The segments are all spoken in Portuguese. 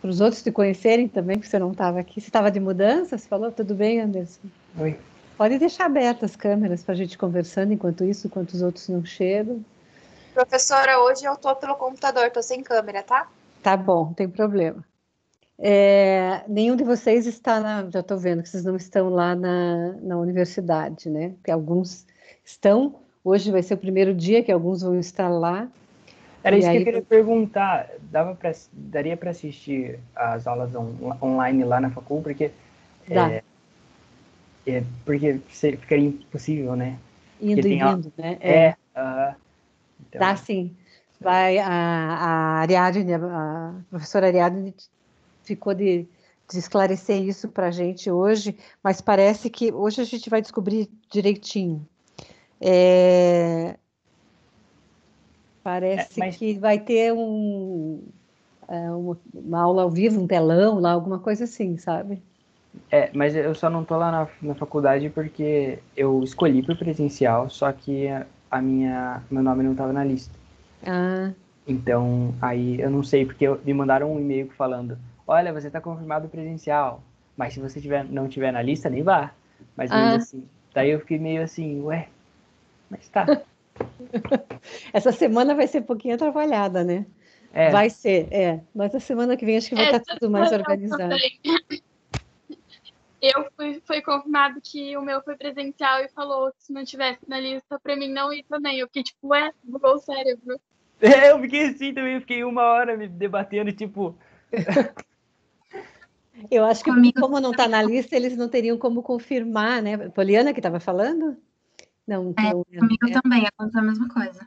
para os outros te conhecerem também, porque você não estava aqui. Você estava de mudança? Você falou, tudo bem, Anderson? Oi. Pode deixar abertas as câmeras para a gente conversando enquanto isso, enquanto os outros não chegam. Professora, hoje eu tô pelo computador, tô sem câmera, tá? Tá bom, não tem problema. Nenhum de vocês está já estou vendo que vocês não estão lá na universidade, né? Porque alguns estão. Hoje vai ser o primeiro dia que alguns vão estar lá. Era E isso que aí, eu queria perguntar. Daria para assistir as aulas online lá na facul? Porque dá. porque ficaria impossível, né? Indo e Tem vindo, né? Então, Dá sim. Vai a Ariadne, a professora Ariadne ficou de esclarecer isso para a gente hoje, mas parece que hoje a gente vai descobrir direitinho. Parece mas que vai ter uma aula ao vivo, um telão lá, alguma coisa assim, sabe? mas eu só não tô lá na faculdade porque eu escolhi por presencial, só que meu nome não estava na lista. Ah, Então, aí eu não sei, porque me mandaram um e-mail falando: olha, você está confirmado presencial, mas se você não tiver na lista, nem vá. Mais ou menos assim. Daí eu fiquei meio assim, ué, mas tá. essa semana vai ser um pouquinho atrapalhada, né? Vai ser, mas a semana que vem acho que vai estar tudo mais organizado. Foi confirmado que o meu foi presencial e falou que se não tivesse na lista, pra mim não ir também. Eu fiquei tipo, bugou o cérebro. Eu fiquei assim também, eu fiquei 1 hora me debatendo, tipo. Eu acho que como não está na lista, eles não teriam como confirmar, né? Poliana que estava falando? Não, comigo também aconteceu a mesma coisa.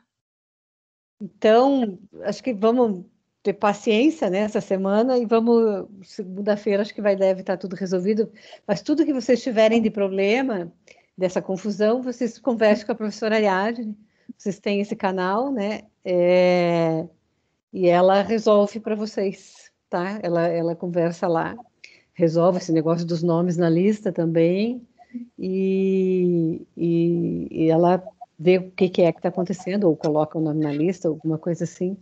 Então, acho que vamos ter paciência nessa semana e vamos, segunda-feira, acho que deve estar tudo resolvido. Mas tudo que vocês tiverem de problema, dessa confusão, vocês conversem com a professora Ariadne, vocês têm esse canal, né? E ela resolve para vocês, tá? Ela conversa lá, resolve esse negócio dos nomes na lista também, e ela vê o que é que está acontecendo, ou coloca o nome na lista, alguma coisa assim,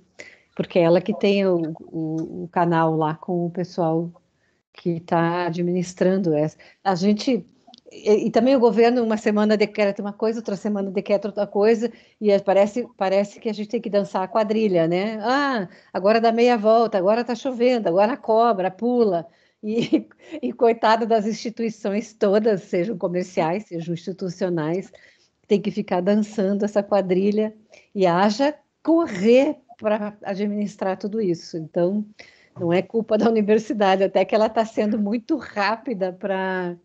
porque é ela que tem o canal lá com o pessoal que está administrando essa. A gente. E também o governo, uma semana decreta uma coisa, outra semana decreta outra coisa, e parece que a gente tem que dançar a quadrilha, né? Ah, agora dá meia volta, agora está chovendo, agora cobra, pula. E coitado das instituições todas, sejam comerciais, sejam institucionais, tem que ficar dançando essa quadrilha e haja correr para administrar tudo isso. Então, não é culpa da universidade, até que ela está sendo muito rápida para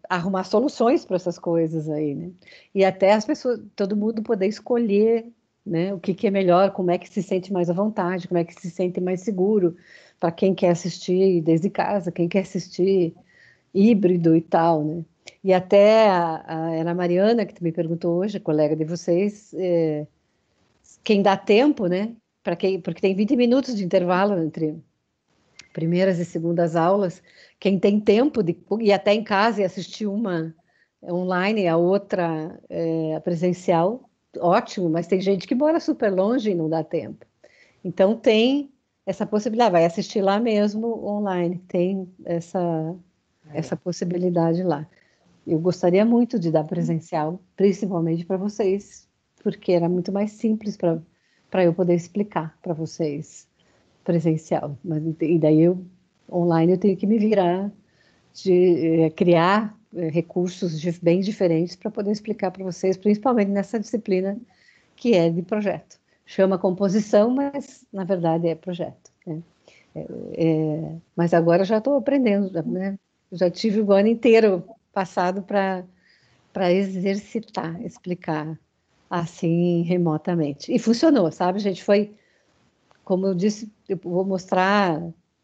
arrumar soluções para essas coisas aí, né? E até as pessoas, todo mundo poder escolher, né, o que é melhor, como é que se sente mais à vontade, como é que se sente mais seguro, para quem quer assistir desde casa, quem quer assistir híbrido e tal, né? E até era a Mariana que me perguntou hoje, colega de vocês, quem dá tempo, né? Porque tem 20 minutos de intervalo entre primeiras e segundas aulas, quem tem tempo de ir até em casa e assistir uma online e a outra presencial, ótimo, mas tem gente que mora super longe e não dá tempo. Então tem essa possibilidade, vai assistir lá mesmo online, tem essa possibilidade lá. Eu gostaria muito de dar presencial, principalmente para vocês, porque era muito mais simples para eu poder explicar para vocês presencial. E daí online eu tenho que me virar de criar recursos bem diferentes para poder explicar para vocês, principalmente nessa disciplina que é de projeto. Chama composição, mas na verdade é projeto, né? Mas agora já estou aprendendo, né? Já tive o ano inteiro passado para exercitar, explicar assim remotamente. E funcionou, sabe, gente? Foi, como eu disse, eu vou mostrar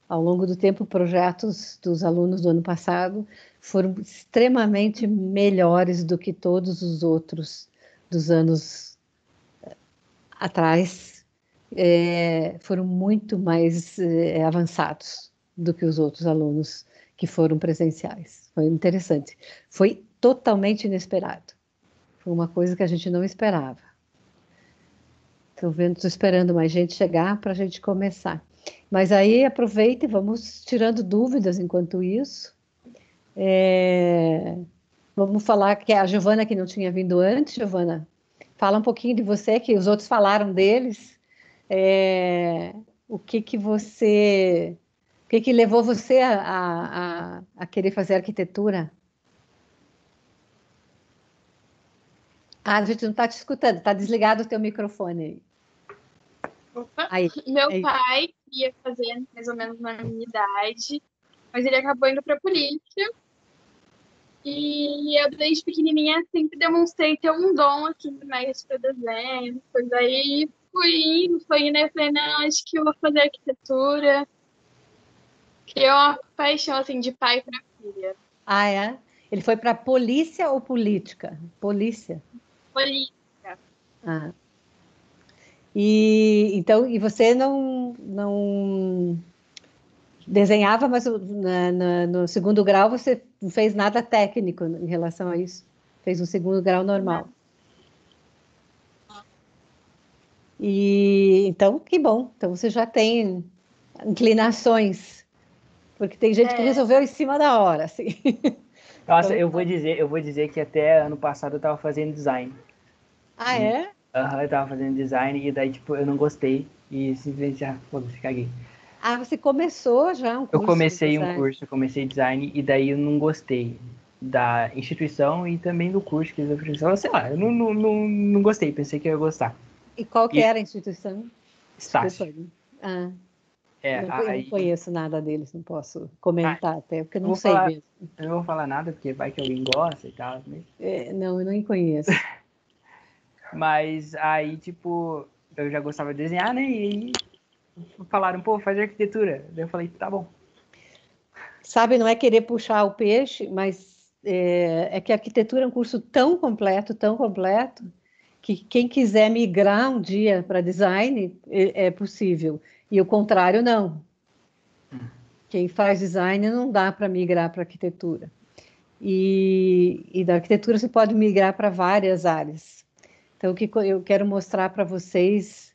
ao longo do tempo projetos dos alunos do ano passado foram extremamente melhores do que todos os outros dos anos atrás. Foram muito mais avançados do que os outros alunos que foram presenciais. Foi interessante. Foi totalmente inesperado. Foi uma coisa que a gente não esperava. Estou esperando mais gente chegar para a gente começar. Mas aí aproveita e vamos tirando dúvidas enquanto isso. Vamos falar que a Giovana, que não tinha vindo antes, Giovana, fala um pouquinho de você, que os outros falaram deles. O que levou você a querer fazer arquitetura? A gente não está te escutando, está desligado o teu microfone aí. Opa. Aí, Meu aí. pai ia fazer mais ou menos na minha idade, mas ele acabou indo para política. E eu, desde pequenininha, sempre demonstrei ter um dom, assim, mais para desenho. Pois aí fui indo, eu falei, não, acho que eu vou fazer arquitetura. Que é uma paixão, assim, de pai para filha. Ah, é? Ele foi para polícia ou política? Polícia. Política. Ah. Então, você não desenhava, mas no segundo grau você não fez nada técnico em relação a isso? Fez um segundo grau normal. E então, que bom. Então você já tem inclinações, porque tem gente que resolveu em cima da hora, assim. Nossa, eu vou dizer que até ano passado eu tava fazendo design. Ah, é? Eu tava fazendo design e daí, tipo, eu não gostei e simplesmente já, foda-se, caguei. Ah, você começou já um Eu curso de comecei um design. curso, eu comecei design e daí eu não gostei da instituição e também do curso que eles ofereceram. Sei lá, eu não gostei, pensei que eu ia gostar. E qual que E era a instituição? Desculpa. Estácio. Ah, eu não Aí... conheço nada deles, não posso comentar até, porque eu eu não vou sei falar, mesmo. eu não vou falar nada, porque vai que alguém gosta e tal, né? Não, eu não conheço. Mas aí, tipo, eu já gostava de desenhar, né? E aí falaram, pô, faz arquitetura. Daí eu falei, tá bom. Sabe, não é querer puxar o peixe, mas é que a arquitetura é um curso tão completo, que quem quiser migrar um dia para design é possível. E o contrário, não. Quem faz design não dá para migrar para arquitetura. E da arquitetura você pode migrar para várias áreas. Então, o que eu quero mostrar para vocês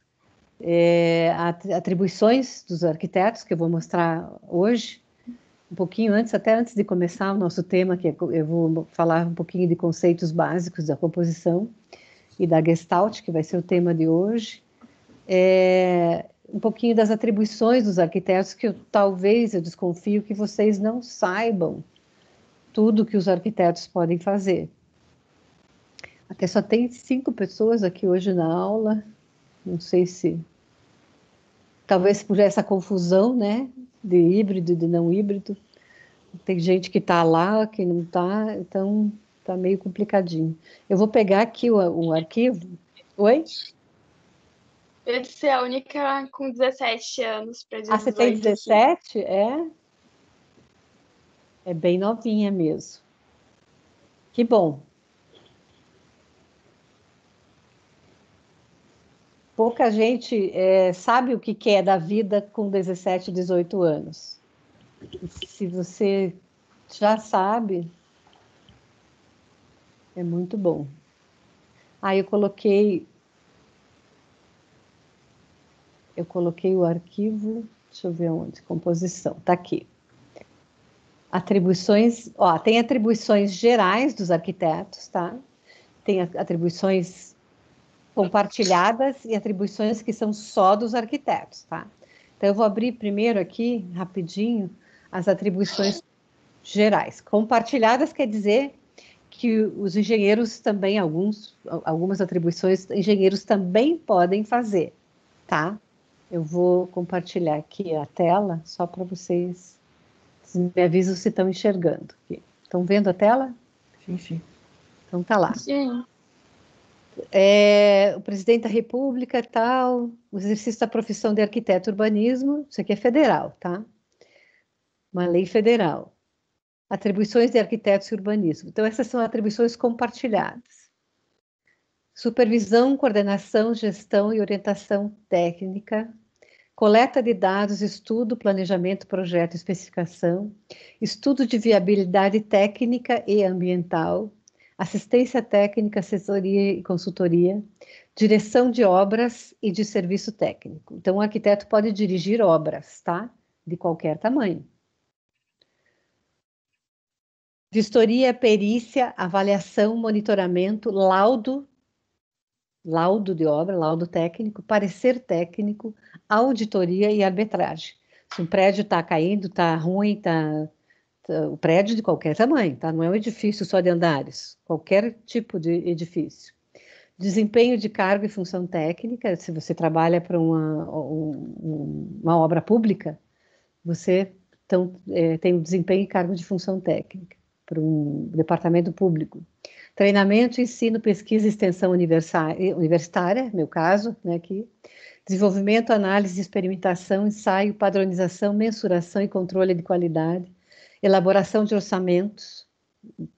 atribuições dos arquitetos, que eu vou mostrar hoje, um pouquinho antes, até antes de começar o nosso tema, que eu vou falar um pouquinho de conceitos básicos da composição e da Gestalt, que vai ser o tema de hoje. Um pouquinho das atribuições dos arquitetos, que talvez eu desconfio que vocês não saibam tudo que os arquitetos podem fazer. Até só tem 5 pessoas aqui hoje na aula, não sei se... Talvez por essa confusão, né, de híbrido e de não híbrido. Tem gente que está lá, que não está, então está meio complicadinho. Eu vou pegar aqui o arquivo. Oi? Eu ia ser a única com 17 anos para 18. Ah, você tem 17? É? É bem novinha mesmo. Que bom. Pouca gente sabe o que é da vida com 17, 18 anos. E se você já sabe, é muito bom. Aí eu coloquei o arquivo, deixa eu ver onde, composição, está aqui. Atribuições, tem atribuições gerais dos arquitetos, tá? Tem atribuições compartilhadas e atribuições que são só dos arquitetos, tá? Então eu vou abrir primeiro aqui, rapidinho, as atribuições gerais. Compartilhadas quer dizer que os engenheiros também, algumas atribuições, engenheiros também podem fazer, tá? Eu vou compartilhar aqui a tela, só para vocês me avisam se estão enxergando. Estão vendo a tela? Sim. Então tá lá. Sim. O presidente da República, tal, o exercício da profissão de arquiteto urbanismo, isso aqui é federal, tá? Uma lei federal. Atribuições de arquitetos e urbanismo. Então, essas são atribuições compartilhadas. Supervisão, coordenação, gestão e orientação técnica, coleta de dados, estudo, planejamento, projeto, especificação, estudo de viabilidade técnica e ambiental, assistência técnica, assessoria e consultoria, direção de obras e de serviço técnico. Então, o arquiteto pode dirigir obras, tá? De qualquer tamanho. Vistoria, perícia, avaliação, monitoramento, laudo de obra, laudo técnico, parecer técnico, auditoria e arbitragem. Se um prédio está caindo, está ruim, o prédio de qualquer tamanho, tá? Não é um edifício só de andares, qualquer tipo de edifício. Desempenho de cargo e função técnica, se você trabalha para uma obra pública, você tem o desempenho e cargo de função técnica para um departamento público. Treinamento, ensino, pesquisa e extensão universitária, meu caso, né, aqui. Desenvolvimento, análise, experimentação, ensaio, padronização, mensuração e controle de qualidade. Elaboração de orçamentos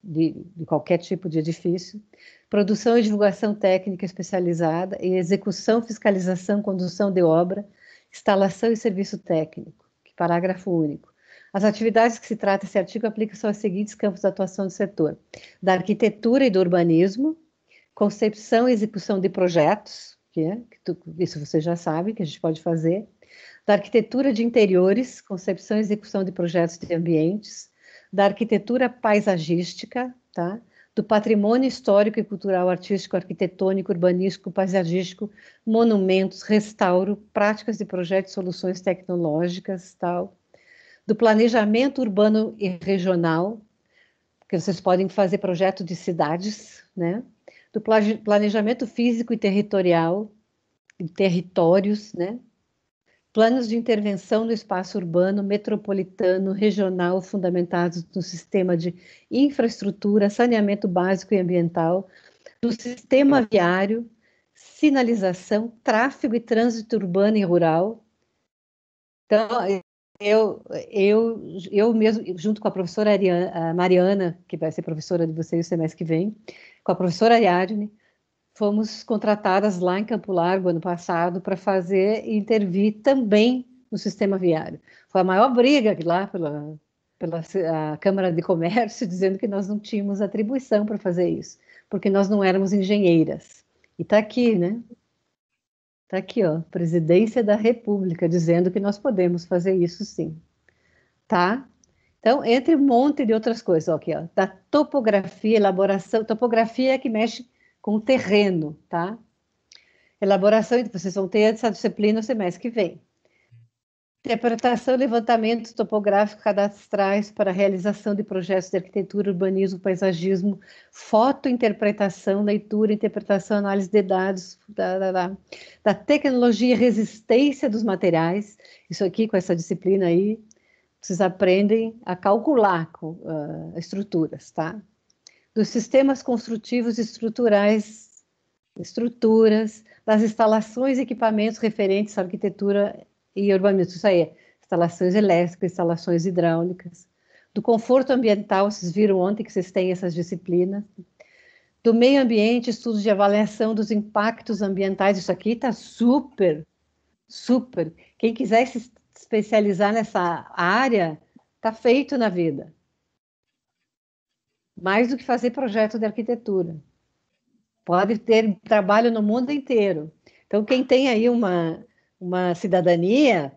de qualquer tipo de edifício. Produção e divulgação técnica especializada e execução, fiscalização, condução de obra, instalação e serviço técnico. Parágrafo único. As atividades que se trata esse artigo aplicam-se aos seguintes campos de atuação do setor: da arquitetura e do urbanismo, concepção e execução de projetos, isso você já sabe que a gente pode fazer, da arquitetura de interiores, concepção e execução de projetos de ambientes, da arquitetura paisagística, tá? Do patrimônio histórico e cultural, artístico, arquitetônico, urbanístico, paisagístico, monumentos, restauro, práticas de projetos e soluções tecnológicas, tal. Do planejamento urbano e regional, que vocês podem fazer projeto de cidades, né? Do planejamento físico e territorial, de territórios, né? Planos de intervenção no espaço urbano, metropolitano, regional, fundamentados no sistema de infraestrutura, saneamento básico e ambiental, do sistema viário, sinalização, tráfego e trânsito urbano e rural. Então, eu mesmo, junto com a professora Mariana, que vai ser professora de vocês o semestre que vem, com a professora Ariadne, fomos contratadas lá em Campo Largo, ano passado, para fazer e intervir também no sistema viário. Foi a maior briga lá pela a Câmara de Comércio, dizendo que nós não tínhamos atribuição para fazer isso, porque nós não éramos engenheiras. E está aqui, né? Está aqui, ó, Presidência da República, dizendo que nós podemos fazer isso sim. Tá? Então, entre um monte de outras coisas, ó, aqui, ó, da topografia, elaboração, topografia é que mexe com o terreno, tá? Elaboração, vocês vão ter essa disciplina no semestre que vem. Interpretação e levantamento topográfico cadastrais para a realização de projetos de arquitetura, urbanismo, paisagismo, fotointerpretação, leitura, interpretação, análise de dados, da tecnologia e resistência dos materiais. Isso aqui, com essa disciplina aí, vocês aprendem a calcular estruturas, tá? Dos sistemas construtivos e estruturais, das instalações e equipamentos referentes à arquitetura e urbanismo, isso aí, instalações elétricas, instalações hidráulicas, do conforto ambiental, vocês viram ontem que vocês têm essas disciplinas, do meio ambiente, estudos de avaliação dos impactos ambientais, isso aqui está super, super, quem quiser se especializar nessa área, está feito na vida. Mais do que fazer projeto de arquitetura. Pode ter trabalho no mundo inteiro. Então, quem tem aí uma cidadania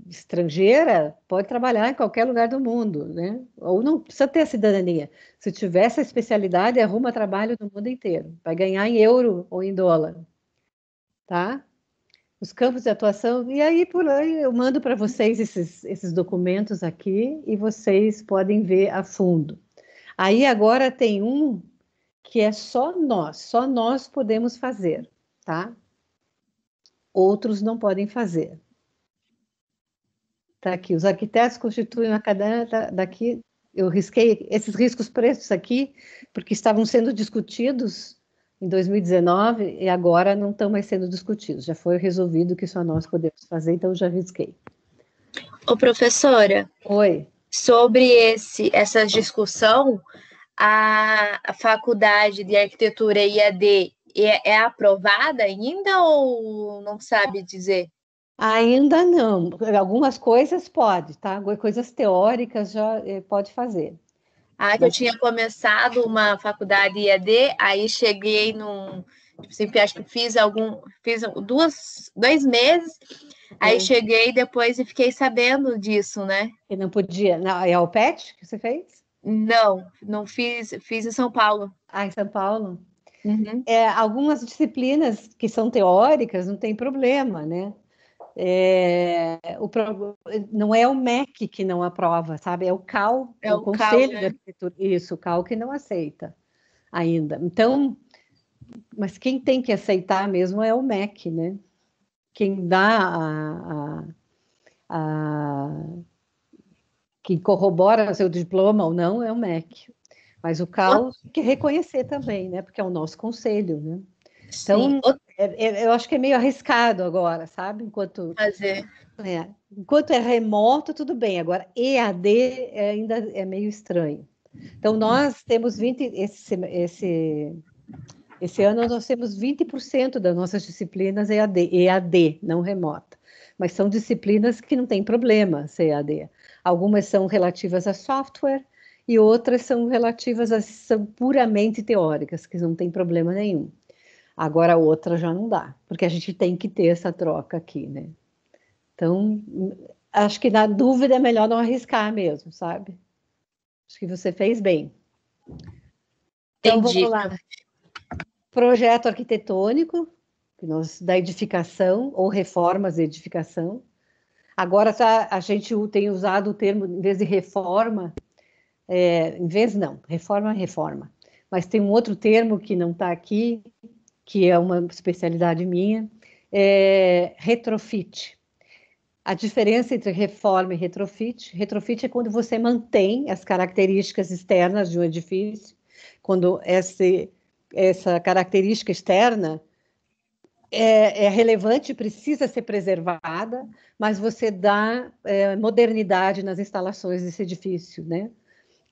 estrangeira, pode trabalhar em qualquer lugar do mundo, né? Ou não precisa ter a cidadania. Se tiver essa especialidade, arruma trabalho no mundo inteiro. Vai ganhar em euro ou em dólar. Tá? Os campos de atuação, e aí por aí eu mando para vocês esses documentos aqui e vocês podem ver a fundo. Aí agora tem um que é só nós podemos fazer, tá? Outros não podem fazer. Tá aqui, os arquitetos constituem uma cadeia daqui, eu risquei esses riscos pretos aqui, porque estavam sendo discutidos em 2019 e agora não estão mais sendo discutidos, já foi resolvido que só nós podemos fazer, então eu já risquei. Ô, professora. Oi. Sobre essa discussão, a faculdade de arquitetura IAD é aprovada ainda ou não sabe dizer? Ainda não. Algumas coisas pode, tá? Coisas teóricas já pode fazer. Ah, que eu tinha começado uma faculdade EAD, aí cheguei num. Tipo, sempre acho que fiz 2 meses, aí cheguei depois e fiquei sabendo disso, né? E não podia. Não, é o PET que você fez? Não fiz em São Paulo. Ah, em São Paulo. Uhum. Algumas disciplinas que são teóricas não tem problema, né? Não é o MEC que não aprova, sabe? É o CAL, É o o CAL, Conselho de né? Arquitetura. Isso, o CAL que não aceita ainda. Então, mas quem tem que aceitar mesmo é o MEC, né? Quem dá quem corrobora seu diploma ou não é o MEC. Mas o CAL tem que reconhecer também, né? Porque é o nosso conselho, né? Sim, Então, eu acho que é meio arriscado agora, sabe? fazer. Enquanto é remoto, tudo bem. Agora, EAD ainda é meio estranho. Então, nós temos esse ano nós temos 20% das nossas disciplinas EAD, não remota. Mas são disciplinas que não tem problema ser EAD. Algumas são relativas a software e outras são puramente teóricas, que não tem problema nenhum. Agora, a outra já não dá, porque a gente tem que ter essa troca aqui, né? Então, acho que na dúvida é melhor não arriscar mesmo, sabe? Acho que você fez bem. Então, Entendi. vamos lá. Projeto arquitetônico, da edificação ou reformas de edificação. Agora a gente tem usado o termo, em vez de reforma, em vez não, reforma é reforma. Mas tem um outro termo que não está aqui, que é uma especialidade minha, retrofit. A diferença entre reforma e retrofit é quando você mantém as características externas de um edifício, quando essa característica externa é relevante, precisa ser preservada, mas você dá modernidade nas instalações desse edifício, né?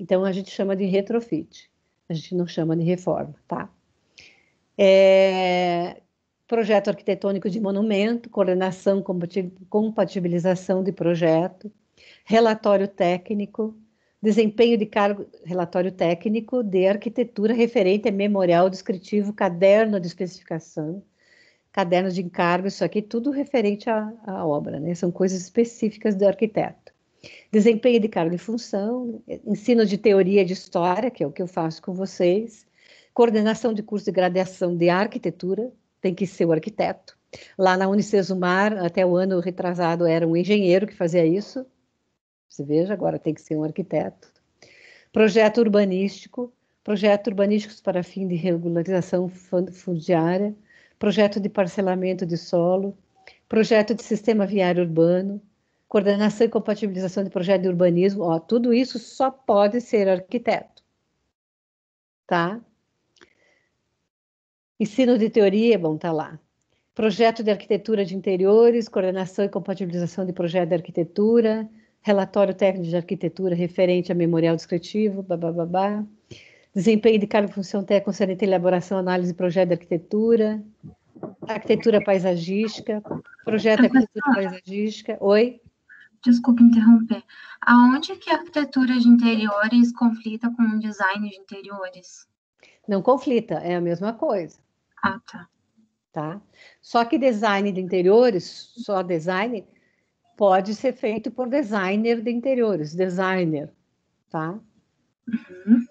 Então a gente chama de retrofit, a gente não chama de reforma, tá? Projeto arquitetônico de monumento, coordenação, compatibilização de projeto, relatório técnico, desempenho de cargo, relatório técnico de arquitetura referente a memorial descritivo, caderno de especificação, caderno de encargo, isso aqui tudo referente à obra, né? São coisas específicas do arquiteto. Desempenho de cargo e função, ensino de teoria de história, que é o que eu faço com vocês, coordenação de curso de graduação de arquitetura, tem que ser o arquiteto. Lá na Unicesumar, até o ano retrasado, era um engenheiro que fazia isso. Você veja, agora tem que ser um arquiteto. Projeto urbanístico, projeto urbanísticos para fim de regularização fundiária, projeto de parcelamento de solo, projeto de sistema viário urbano, coordenação e compatibilização de projeto de urbanismo, tudo isso só pode ser arquiteto, tá? Ensino de teoria, bom, tá lá. Projeto de arquitetura de interiores, coordenação e compatibilização de projeto de arquitetura, relatório técnico de arquitetura referente a memorial descritivo, babá. Desempenho de cargo e função técnica concernente à elaboração, análise de projeto de arquitetura paisagística, projeto de arquitetura paisagística. Oi? Desculpa interromper. Aonde que a arquitetura de interiores conflita com o design de interiores? Não conflita, é a mesma coisa. Ah, tá. Tá? Só que design de interiores, só design, pode ser feito por designer de interiores, designer, tá? Uhum.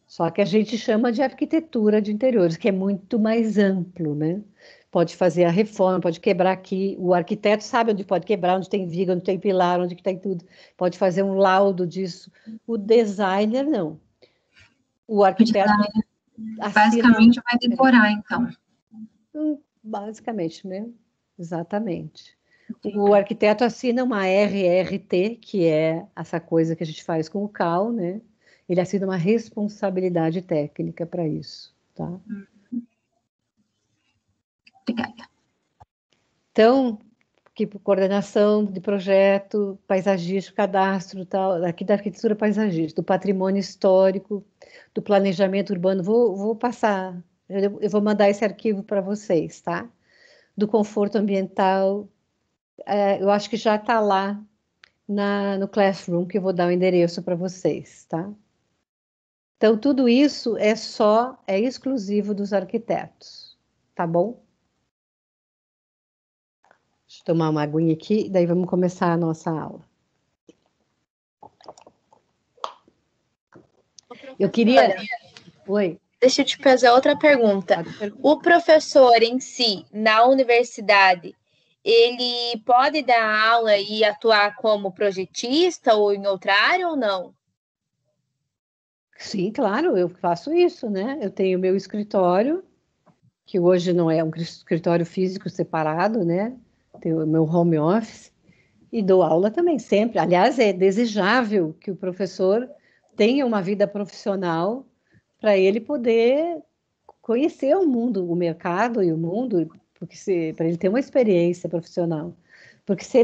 Só que a gente chama de arquitetura de interiores, que é muito mais amplo, né? Pode fazer a reforma, pode quebrar aqui. O arquiteto sabe onde pode quebrar, onde tem viga, onde tem pilar, onde que tem tudo. Pode fazer um laudo disso. O designer, não. O arquiteto basicamente vai decorar, então. Basicamente, né? Exatamente. O arquiteto assina uma RRT, que é essa coisa que a gente faz com o CAL, né? Ele assina uma responsabilidade técnica para isso, tá? Obrigada. Então, coordenação de projeto, paisagístico, cadastro, tal, aqui da arquitetura paisagística, do patrimônio histórico, do planejamento urbano. Vou passar, eu vou mandar esse arquivo para vocês, tá? Do conforto ambiental, eu acho que já está lá no Classroom, que eu vou dar o endereço para vocês, tá? Então, tudo isso é exclusivo dos arquitetos, tá bom? Deixa eu tomar uma aguinha aqui, daí vamos começar a nossa aula. Eu queria... Oi. Deixa eu te fazer outra pergunta. O professor em si, na universidade, ele pode dar aula e atuar como projetista ou em outra área ou não? Sim, claro, eu faço isso, né? Eu tenho meu escritório, que hoje não é um escritório físico separado, né? Tenho o meu home office e dou aula também, sempre. Aliás, é desejável que o professor tenha uma vida profissional para ele poder conhecer o mundo, o mercado e o mundo, porque para ele ter uma experiência profissional. Porque se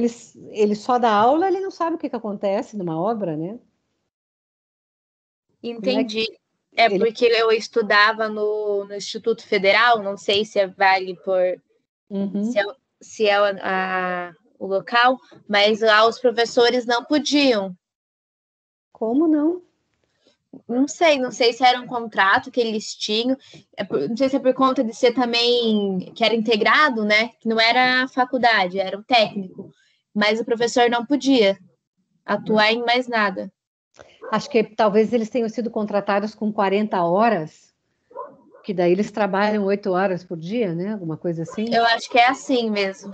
ele só dá aula, ele não sabe o que acontece numa obra, né? Entendi. É porque eu estudava no Instituto Federal, não sei se vale por se é o local, mas lá os professores não podiam. Como não? Não sei se era um contrato que eles tinham, não sei se é por conta de ser também, que era integrado, né? Que não era a faculdade, era o técnico, mas o professor não podia atuar em mais nada. Acho que talvez eles tenham sido contratados com 40 horas, que daí eles trabalham 8 horas por dia, né? Alguma coisa assim. Eu acho que é assim mesmo.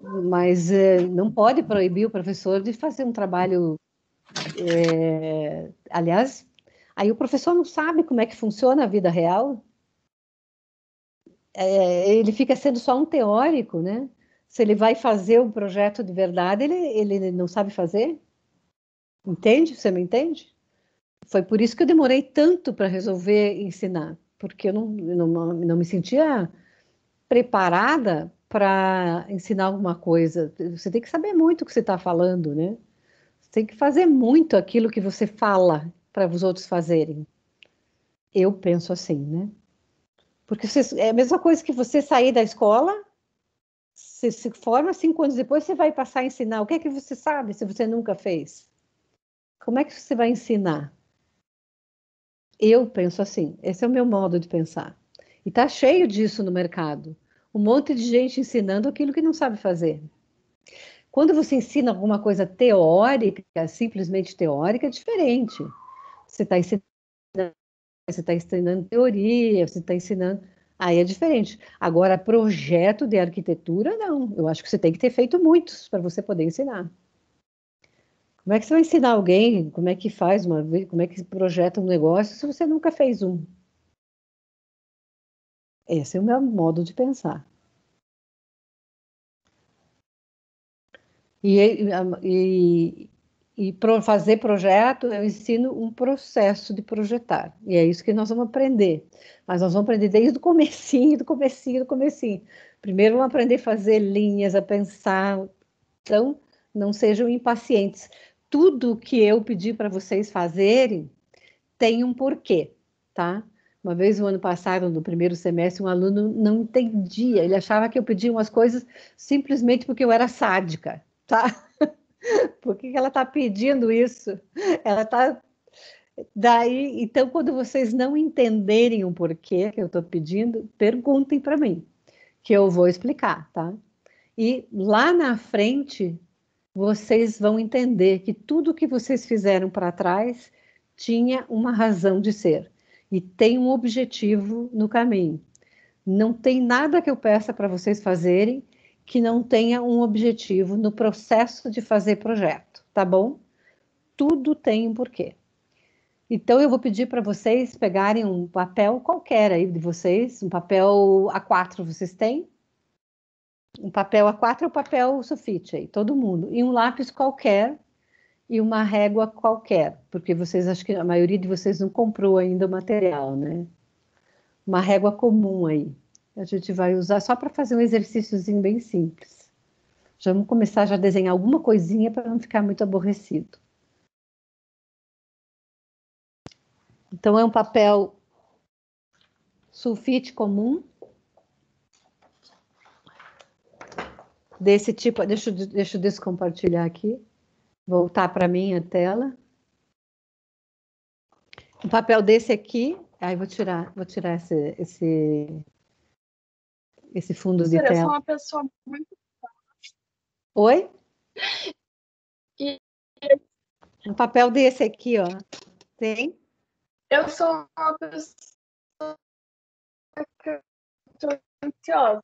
Mas não pode proibir o professor de fazer um trabalho. Aliás, aí o professor não sabe como é que funciona a vida real. Ele fica sendo só um teórico, né? Se ele vai fazer um projeto de verdade, ele não sabe fazer. Entende? Você me entende? Foi por isso que eu demorei tanto para resolver ensinar, porque eu não me sentia preparada para ensinar alguma coisa. Você tem que saber muito o que você está falando, né? Você tem que fazer muito aquilo que você fala para os outros fazerem. Eu penso assim, né? Porque é a mesma coisa que você sair da escola, você se forma 5 anos depois, você vai passar a ensinar. O que é que você sabe se você nunca fez? Como é que você vai ensinar? Eu penso assim, esse é o meu modo de pensar. E está cheio disso no mercado. Um monte de gente ensinando aquilo que não sabe fazer. Quando você ensina alguma coisa teórica, simplesmente teórica, é diferente. Você está ensinando teoria, você está ensinando. Aí é diferente. Agora, projeto de arquitetura, não. Eu acho que você tem que ter feito muitos para você poder ensinar. Como é que você vai ensinar alguém como é que faz uma vez, como é que projeta um negócio se você nunca fez um? Esse é o meu modo de pensar. E para fazer projeto, eu ensino um processo de projetar. E é isso que nós vamos aprender. Mas nós vamos aprender desde o comecinho, do comecinho, do comecinho. Primeiro vamos aprender a fazer linhas, a pensar. Então, não sejam impacientes. Tudo que eu pedi para vocês fazerem tem um porquê, tá? Uma vez, no ano passado, no primeiro semestre, um aluno não entendia. Ele achava que eu pedia umas coisas simplesmente porque eu era sádica, tá? Por que ela está pedindo isso? Ela está. Daí, então, quando vocês não entenderem o porquê que eu estou pedindo, perguntem para mim, que eu vou explicar, tá? E lá na frente, vocês vão entender que tudo que vocês fizeram para trás tinha uma razão de ser e tem um objetivo no caminho. Não tem nada que eu peça para vocês fazerem que não tenha um objetivo no processo de fazer projeto, tá bom? Tudo tem um porquê. Então, eu vou pedir para vocês pegarem um papel qualquer aí de vocês, um papel A4 vocês têm? Um papel A4 é o papel sulfite aí, todo mundo. E um lápis qualquer e uma régua qualquer, porque vocês, acho que a maioria de vocês não comprou ainda o material, né? Uma régua comum aí. A gente vai usar só para fazer um exercíciozinho bem simples. Já vamos começar a desenhar alguma coisinha para não ficar muito aborrecido. Então, é um papel sulfite comum. Desse tipo, deixa eu descompartilhar aqui. Voltar para minha tela. Um papel desse aqui, aí vou tirar esse fundo de Professora, eu sou tela. uma pessoa muito. Oi? E Um papel desse aqui, ó. Tem? eu sou uma pessoa que eu tô ansiosa.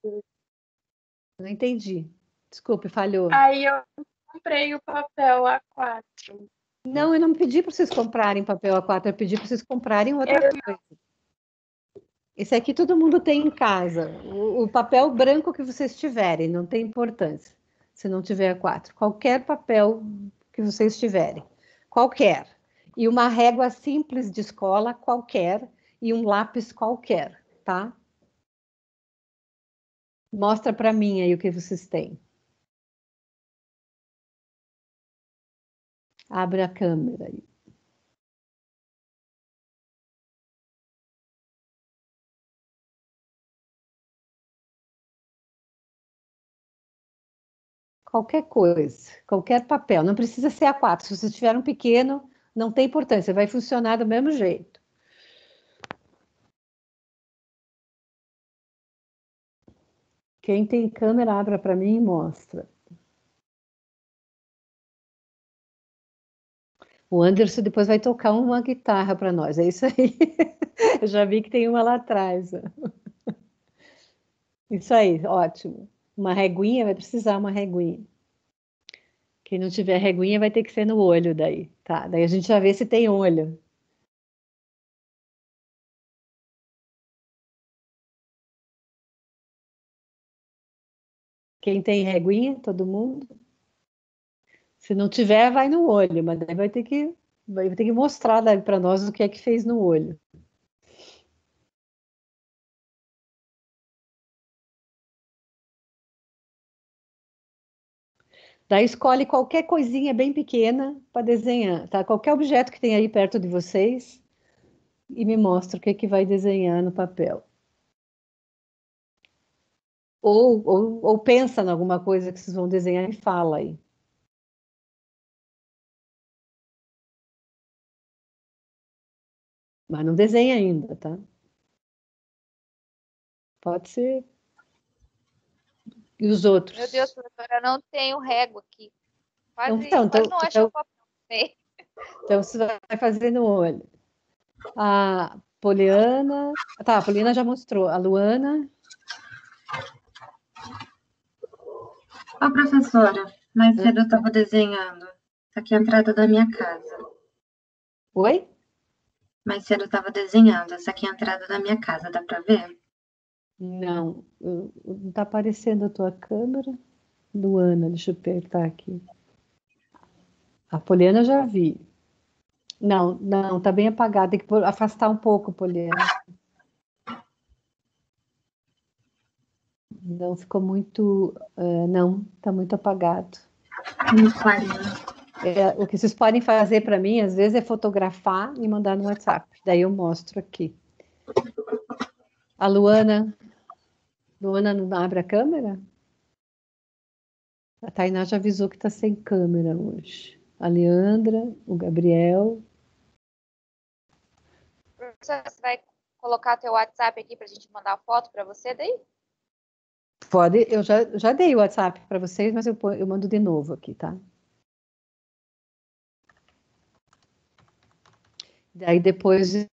Não entendi. Desculpe, falhou. Aí eu comprei o papel A4. Não, eu não pedi para vocês comprarem papel A4, eu pedi para vocês comprarem outra coisa. Esse aqui todo mundo tem em casa. O papel branco que vocês tiverem, não tem importância. Se não tiver A4. Qualquer papel que vocês tiverem. Qualquer. E uma régua simples de escola, qualquer. E um lápis qualquer, tá? Mostra para mim aí o que vocês têm. Abre a câmera aí. Qualquer coisa, qualquer papel, não precisa ser A4. Se vocês tiverem um pequeno, não tem importância, vai funcionar do mesmo jeito. Quem tem câmera, abra para mim e mostra. O Anderson depois vai tocar uma guitarra para nós, é isso aí. Eu já vi que tem uma lá atrás. Isso aí, ótimo. Uma reguinha, vai precisar uma reguinha. Quem não tiver reguinha vai ter que ser no olho daí, tá? Daí a gente já vê se tem olho. Quem tem reguinha? Todo mundo? Se não tiver, vai no olho, mas daí vai ter que mostrar para nós o que é que fez no olho. Daí escolhe qualquer coisinha bem pequena para desenhar, tá? Qualquer objeto que tem aí perto de vocês e me mostra o que é que vai desenhar no papel. Ou pensa em alguma coisa que vocês vão desenhar e fala aí. Mas não desenha ainda, tá? Pode ser. E os outros? Meu Deus, professora, eu não tenho régua aqui. Quase, Então, quase não acho o papel. então você vai fazer no olho. A Poliana. Tá, a Poliana já mostrou. A Luana. Ô, professora, mais cedo eu estava desenhando. Essa aqui é a entrada da minha casa. Oi? Mais cedo eu estava desenhando. Essa aqui é a entrada da minha casa, dá para ver? Não, não está aparecendo a tua câmera. Luana, deixa eu apertar aqui. A Poliana eu já vi. Não, tá bem apagado. Tem que afastar um pouco, Poliana. Não, ficou muito. Não, tá muito apagado. Muito clarinho. O que vocês podem fazer para mim, às vezes, é fotografar e mandar no WhatsApp. Daí eu mostro aqui. A Luana. Luana não abre a câmera? A Tainá já avisou que está sem câmera hoje. A Leandra, o Gabriel. Professora, você vai colocar teu WhatsApp aqui para a gente mandar a foto para você daí? Pode, eu já dei o WhatsApp para vocês, mas eu mando de novo aqui, tá? Daí depois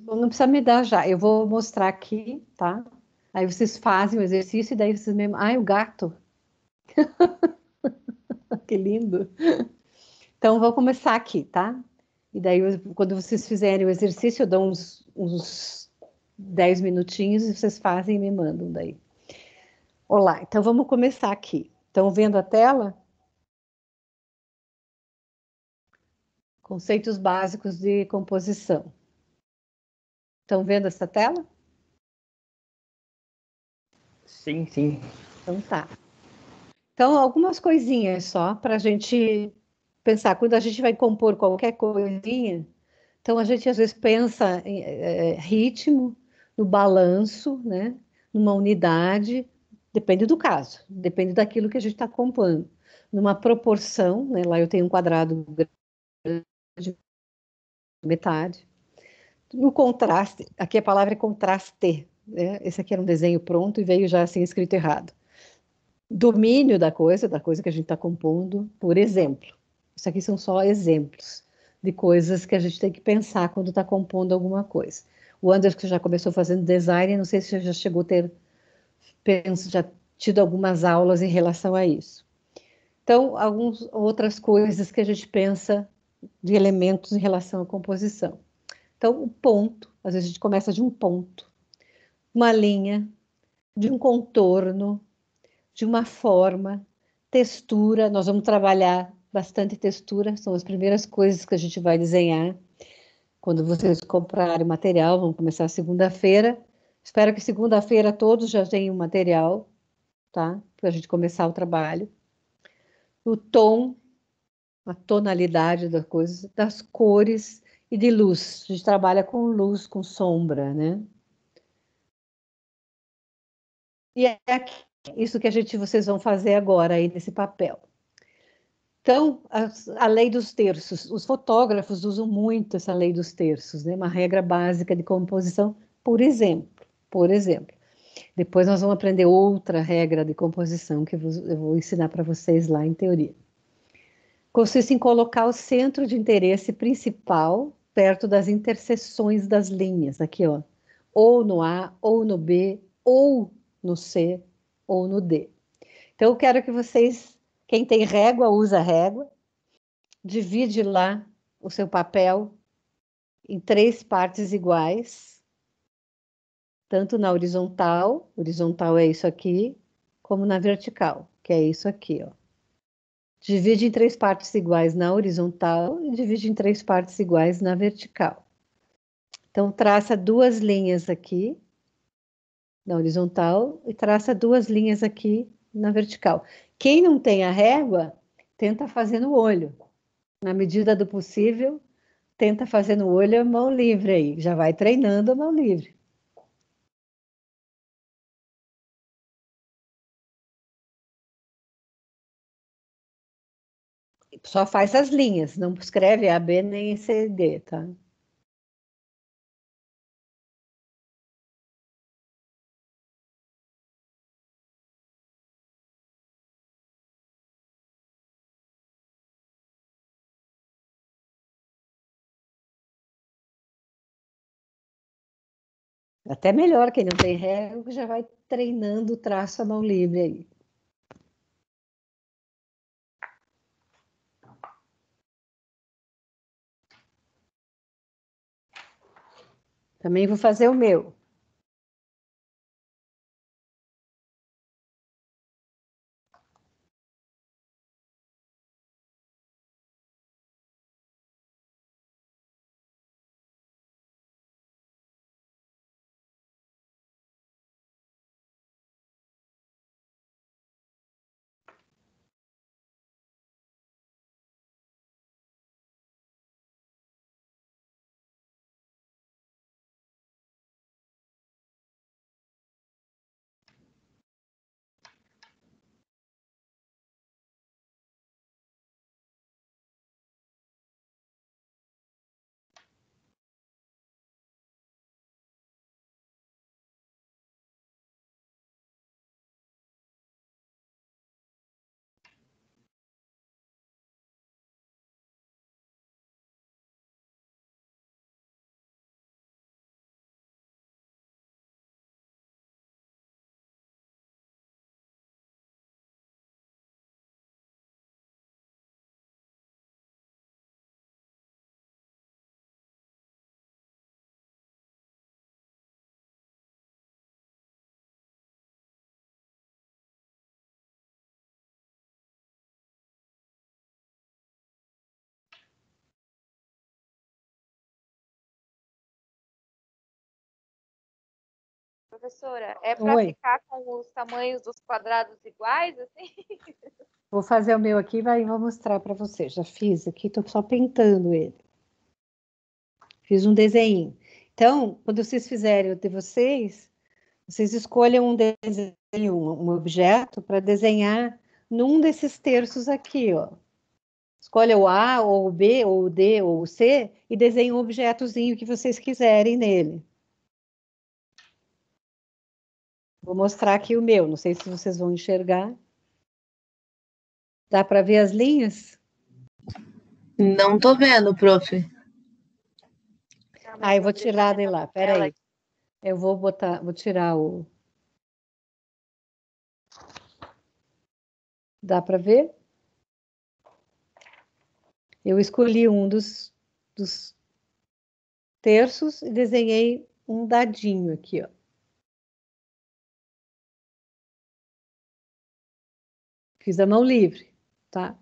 não precisa me dar já, eu vou mostrar aqui, tá? Aí vocês fazem o exercício e daí vocês mesmo. Ai, o gato! Que lindo! Então, vou começar aqui, tá? E daí, quando vocês fizerem o exercício, eu dou uns 10 minutinhos e vocês fazem e me mandam daí. Olá, então vamos começar aqui. Estão vendo a tela? Conceitos básicos de composição. Estão vendo essa tela? Sim, sim. Então tá. Então, algumas coisinhas só para a gente pensar. Quando a gente vai compor qualquer coisinha, então a gente às vezes pensa em ritmo, no balanço, né? Numa unidade, depende do caso, depende daquilo que a gente está compondo. numa proporção, né? Lá eu tenho um quadrado grande, metade. No contraste, aqui a palavra é contraste, né? Esse aqui era um desenho pronto e veio já assim escrito errado. Domínio da coisa que a gente está compondo, por exemplo. Isso aqui são só exemplos de coisas que a gente tem que pensar quando está compondo alguma coisa. O Anderson já começou fazendo design, não sei se já chegou a ter, já tido algumas aulas em relação a isso. Então, algumas outras coisas que a gente pensa de elementos em relação à composição. Então, o ponto, às vezes a gente começa de um ponto, uma linha, de um contorno, de uma forma, textura. Nós vamos trabalhar bastante textura, são as primeiras coisas que a gente vai desenhar. Quando vocês comprarem o material, vamos começar segunda-feira. Espero que segunda-feira todos já tenham o material, tá? Para a gente começar o trabalho. O tom, a tonalidade das coisas, das cores e de luz. A gente trabalha com luz, com sombra, né? E é isso que vocês vão fazer agora aí nesse papel. Então, a lei dos terços. Os fotógrafos usam muito essa lei dos terços, né? Uma regra básica de composição, por exemplo. Por exemplo. Depois nós vamos aprender outra regra de composição que eu vou ensinar para vocês lá em teoria. Consiste em colocar o centro de interesse principal perto das interseções das linhas, aqui, ó. Ou no A, ou no B, ou no C, ou no D. Então, eu quero que vocês, quem tem régua, usa régua, divide lá o seu papel em 3 partes iguais, tanto na horizontal é isso aqui, como na vertical, que é isso aqui, ó. Divide em 3 partes iguais na horizontal e divide em 3 partes iguais na vertical. Então, traça 2 linhas aqui na horizontal e traça 2 linhas aqui na vertical. Quem não tem a régua, tenta fazer no olho. Na medida do possível, tenta fazer no olho a mão livre aí. Já vai treinando a mão livre. Só faz as linhas, não escreve A, B nem C, D, tá? Até melhor, quem não tem régua já vai treinando o traço à mão livre aí. Também vou fazer o meu. Professora, é para Oi, ficar com os tamanhos dos quadrados iguais, assim? vou fazer o meu aqui e vou mostrar para você. Já fiz aqui, estou só pintando ele. Fiz um desenho. Então, quando vocês fizerem o de vocês escolham um desenho, um objeto para desenhar num desses terços aqui, ó. Escolha o A, ou o B, ou o D, ou o C, e desenhe um objetozinho que vocês quiserem nele. Vou mostrar aqui o meu, não sei se vocês vão enxergar. Dá para ver as linhas? Não tô vendo, prof. Ah, eu vou tirar de lá, peraí. Eu vou tirar o... Dá para ver? Eu escolhi um dos terços e desenhei um dadinho aqui, ó. Fiz a mão livre, tá?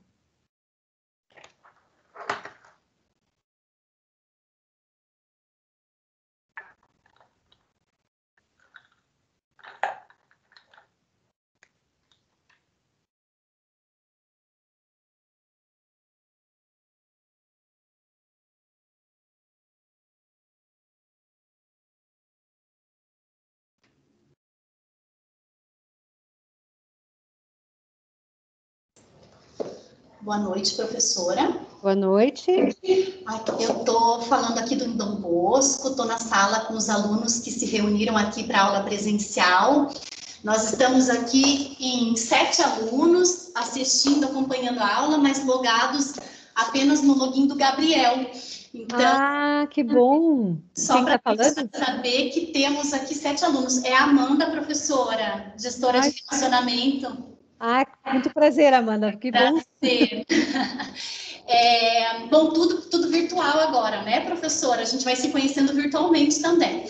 Boa noite, professora. Boa noite. Eu estou falando aqui do Dom Bosco, estou na sala com os alunos que se reuniram aqui para aula presencial. Nós estamos aqui em 7 alunos assistindo, acompanhando a aula, mas logados apenas no login do Gabriel. Então, que bom! Só para saber que temos aqui 7 alunos. É a Amanda, professora, gestora de relacionamento. Muito prazer, Amanda. Que bom. Prazer. Bom, tudo virtual agora, né, professora? A gente vai se conhecendo virtualmente também.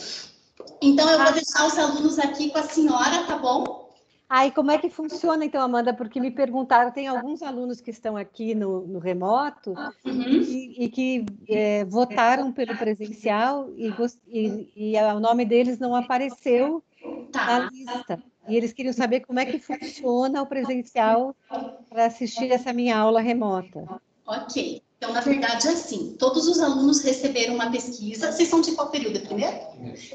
Então, eu vou deixar os alunos aqui com a senhora, tá bom? E como é que funciona, então, Amanda? Porque me perguntaram, tem alguns alunos que estão aqui no remoto e que votaram pelo presencial e o nome deles não apareceu na lista. E eles queriam saber como é que funciona o presencial para assistir essa minha aula remota. Ok. Então, na verdade, é assim, todos os alunos receberam uma pesquisa. Vocês são de qual período? Primeiro?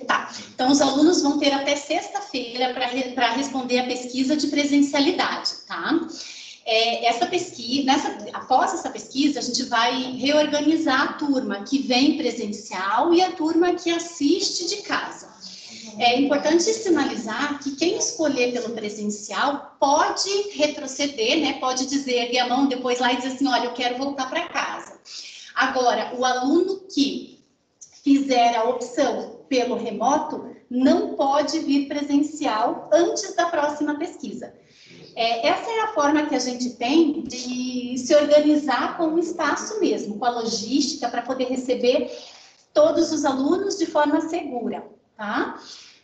Tá. Então, os alunos vão ter até sexta-feira para responder a pesquisa de presencialidade, tá? Essa pesquisa, após essa pesquisa, a gente vai reorganizar a turma que vem presencial e a turma que assiste de casa. É importante sinalizar que quem escolher pelo presencial pode retroceder, né? Pode dizer, erguer a mão depois lá e dizer assim, olha, eu quero voltar para casa. Agora, o aluno que fizer a opção pelo remoto não pode vir presencial antes da próxima pesquisa. Essa é a forma que a gente tem de se organizar com o espaço mesmo, com a logística, para poder receber todos os alunos de forma segura, tá?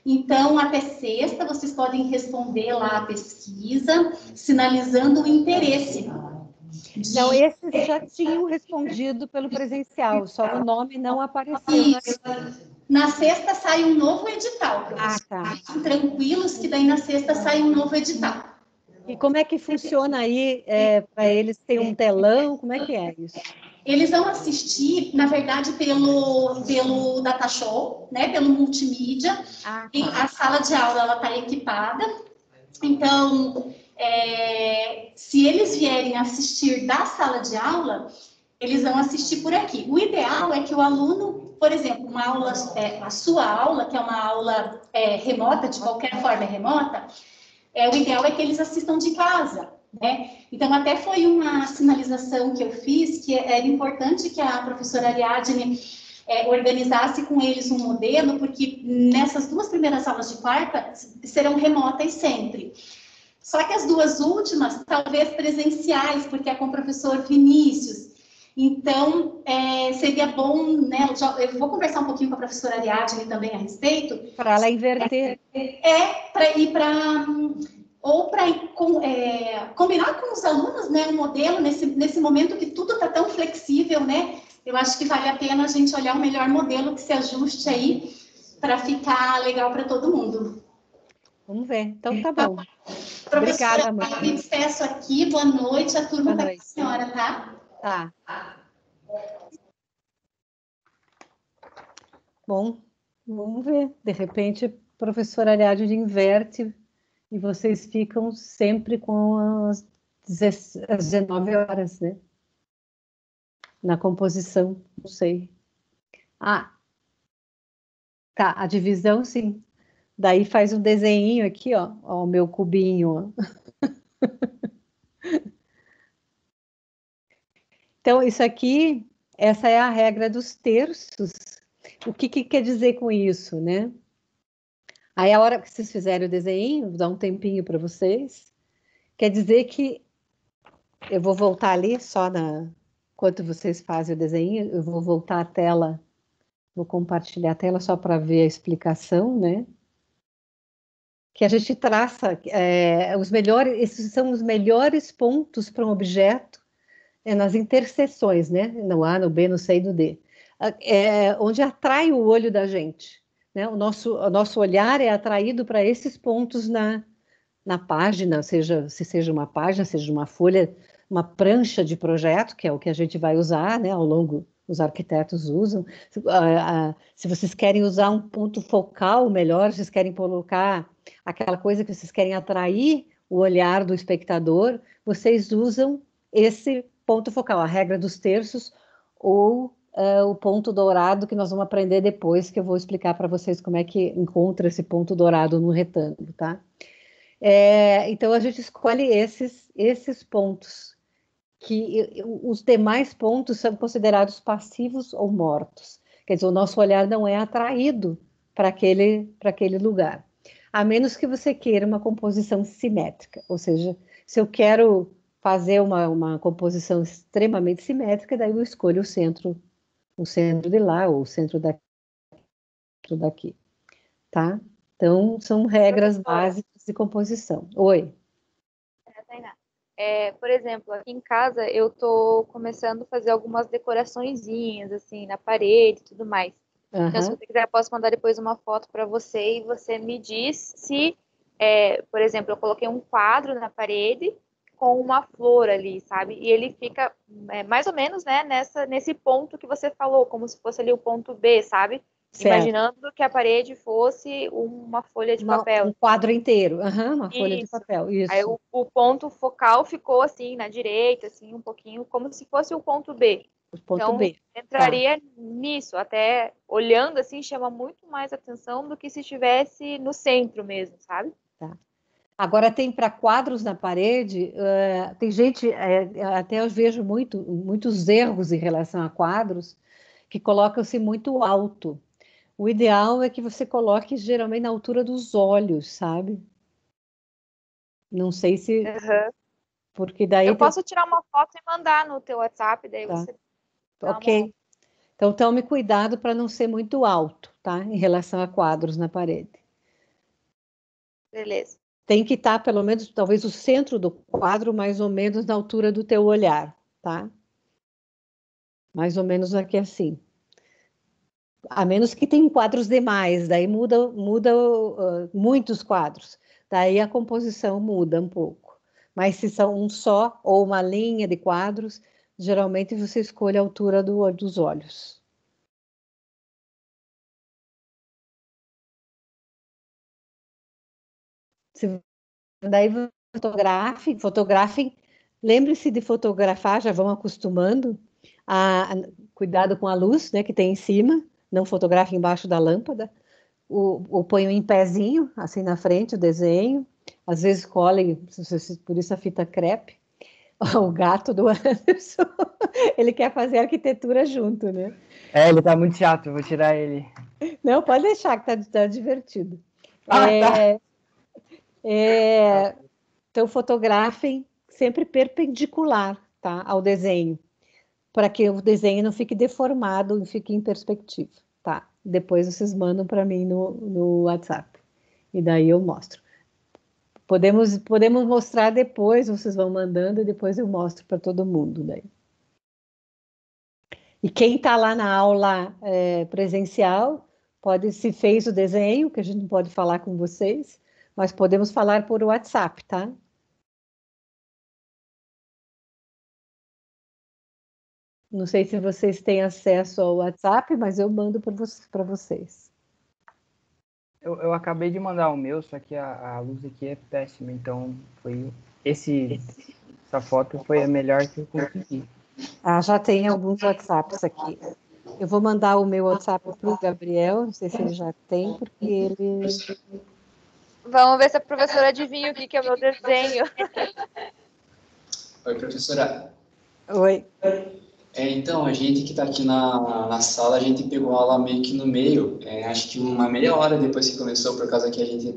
Então, até sexta, vocês podem responder lá a pesquisa, sinalizando o interesse. Então, esses já tinham respondido pelo presencial, só o nome não apareceu na lista. Na sexta sai um novo edital, professor. Tá. Fiquem tranquilos que daí na sexta sai um novo edital. E como é que funciona aí para eles? Tem um telão? Como é que é isso? Eles vão assistir, na verdade, pelo data show, né? Pelo multimídia. A sala de aula ela está equipada. Então, se eles vierem assistir da sala de aula, eles vão assistir por aqui. O ideal é que o aluno, por exemplo, uma aula, a sua aula, que é uma aula remota, de qualquer forma remota, o ideal é que eles assistam de casa, né? Então, até foi uma sinalização que eu fiz, que era importante que a professora Ariadne organizasse com eles um modelo, porque nessas 2 primeiras aulas de quarta serão remotas sempre. Só que as 2 últimas, talvez presenciais, porque é com o professor Vinícius. Então, seria bom, né? Eu vou conversar um pouquinho com a professora Ariadne também a respeito. Para ela inverter. Para ir para... Ou para combinar com os alunos, né, um modelo nesse momento que tudo está tão flexível, né? Eu acho que vale a pena a gente olhar o melhor modelo que se ajuste aí para ficar legal para todo mundo. Vamos ver. Então, tá bom. Professora, Obrigada, Amanda. eu me despeço aqui. Boa noite. A turma está com a senhora, tá? Tá. Bom, vamos ver. De repente, a professora Ariadne inverte e vocês ficam sempre com as às 19 horas, né? Na composição, não sei. Ah, tá, a divisão, sim. Daí faz um desenho aqui, ó, o meu cubinho, ó. Então, isso aqui, essa é a regra dos terços. O que quer dizer com isso, né? Aí, a hora que vocês fizerem o desenho, vou dar um tempinho para vocês, quer dizer que eu vou voltar ali só enquanto vocês fazem o desenho, eu vou voltar a tela, vou compartilhar a tela só para ver a explicação, né? Que a gente traça esses são os melhores pontos para um objeto nas interseções, né? No A, no B, no C e no D. Onde atrai o olho da gente. Né? O nosso olhar é atraído para esses pontos na página, seja uma página, seja uma folha, uma prancha de projeto, que é o que a gente vai usar, né? Ao longo, os arquitetos usam. Se vocês querem usar um ponto focal melhor, vocês querem colocar aquela coisa que vocês querem atrair o olhar do espectador, vocês usam esse ponto focal, a regra dos terços, ou o ponto dourado, que nós vamos aprender depois, que eu vou explicar para vocês como é que encontra esse ponto dourado no retângulo, tá? Então, a gente escolhe esses pontos, que os demais pontos são considerados passivos ou mortos. Quer dizer, o nosso olhar não é atraído para aquele lugar. A menos que você queira uma composição simétrica. Ou seja, se eu quero fazer uma composição extremamente simétrica, daí eu escolho o centro de lá, ou o centro daqui. Tá? Então, são regras básicas de composição. Oi. Tainá. Por exemplo, aqui em casa eu estou começando a fazer algumas decoraçõezinhas, assim, na parede e tudo mais. Então, se você quiser, eu posso mandar depois uma foto para você e você me diz se, por exemplo, eu coloquei um quadro na parede com uma flor ali, sabe? E ele fica mais ou menos, né, nesse ponto que você falou, como se fosse ali o ponto B, sabe? Certo. Imaginando que a parede fosse uma folha de papel. Um quadro inteiro, uma folha de papel, isso. Aí o ponto focal ficou assim, na direita, assim, um pouquinho, como se fosse o ponto B. Ponto B. Entraria nisso, até olhando assim, chama muito mais atenção do que se estivesse no centro mesmo, sabe? Tá. Agora, tem para quadros na parede, tem gente, até eu vejo muitos erros em relação a quadros, que colocam-se muito alto. O ideal é que você coloque geralmente na altura dos olhos, sabe? Não sei se... Porque daí... Eu posso tirar uma foto e mandar no teu WhatsApp, daí você... Ok. Então, tome cuidado para não ser muito alto, tá? Em relação a quadros na parede. Beleza. Tem que estar, pelo menos, talvez o centro do quadro, mais ou menos na altura do teu olhar, tá? Mais ou menos aqui assim. A menos que tenham quadros demais, daí muda muitos quadros. Daí a composição muda um pouco. Mas se são um só ou uma linha de quadros, geralmente você escolhe a altura dos olhos. Daí fotografem, lembre-se de fotografar, já vão acostumando, cuidado com a luz, né, que tem em cima, não fotografe embaixo da lâmpada, ponham em pezinho, assim na frente, o desenho, às vezes colhem, por isso a fita crepe, o gato do Anderson, ele quer fazer arquitetura junto, né? Ele tá muito chato, vou tirar ele. Não, pode deixar, que tá divertido. Tá. Então, fotografem sempre perpendicular, tá, ao desenho, para que o desenho não fique deformado e fique em perspectiva, tá? Depois vocês mandam para mim no WhatsApp, e daí eu mostro. Podemos mostrar depois, vocês vão mandando, e depois eu mostro para todo mundo daí. E quem está lá na aula presencial, se fez o desenho, que a gente não pode falar com vocês, mas podemos falar por WhatsApp, tá? Não sei se vocês têm acesso ao WhatsApp, mas eu mando para vocês. Eu acabei de mandar o meu, só que a luz aqui é péssima, então foi esse Essa foto foi a melhor que eu consegui. Já tem alguns WhatsApps aqui. Eu vou mandar o meu WhatsApp para o Gabriel, não sei se ele já tem, porque ele... Vamos ver se a professora adivinha o que é o meu desenho. Oi, professora. Oi. Então, a gente que está aqui na sala, a gente pegou a aula meio que no meio, acho que uma meia hora depois que começou, por causa que a gente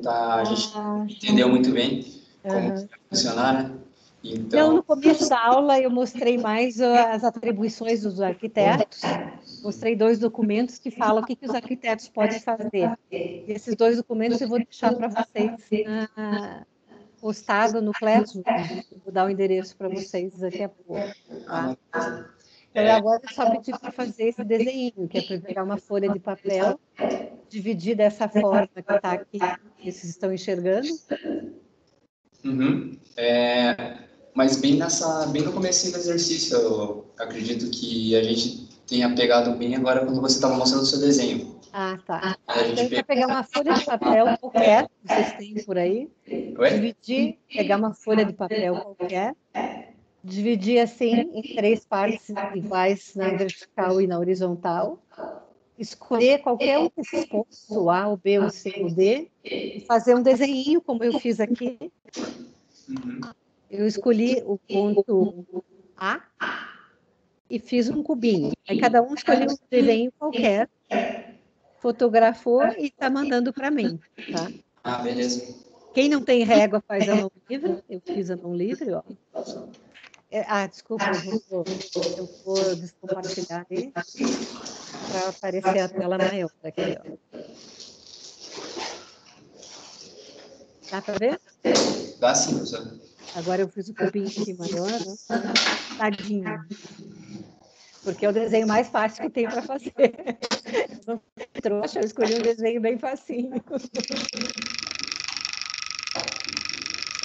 entendeu muito bem como vai funcionar, né? Então... Não, no começo da aula eu mostrei mais as atribuições dos arquitetos, mostrei 2 documentos que falam o que os arquitetos podem fazer. E esses 2 documentos eu vou deixar para vocês postado no Classroom, vou dar o endereço para vocês daqui a pouco. Tá? Então, agora é só pedir para fazer esse desenho, que é para pegar uma folha de papel, dividir dessa forma que está aqui, que vocês estão enxergando. Uhum. Mas bem no começo do exercício, eu acredito que a gente tenha pegado bem agora quando você estava mostrando o seu desenho. Tá. Então, vai pegar uma folha de papel qualquer, que vocês têm por aí, dividir, pegar uma folha de papel qualquer, dividir assim em 3 partes iguais na vertical e na horizontal, escolher qualquer um desses pontos, o A, o B, o C, o D, e fazer um desenho, como eu fiz aqui. Eu escolhi o ponto A e fiz um cubinho. Aí cada um escolheu um desenho qualquer, fotografou e está mandando para mim, tá? Beleza. Quem não tem régua faz a mão livre, eu fiz a mão livre, ó. Desculpa, eu vou descompartilhar aí para aparecer a tela maior aqui, ó. Dá para ver? Dá sim, professor. Agora eu fiz o cubinho aqui maior, né? Tadinho. Porque é o desenho mais fácil que tem para fazer. Eu não fui trouxa, eu escolhi um desenho bem facinho.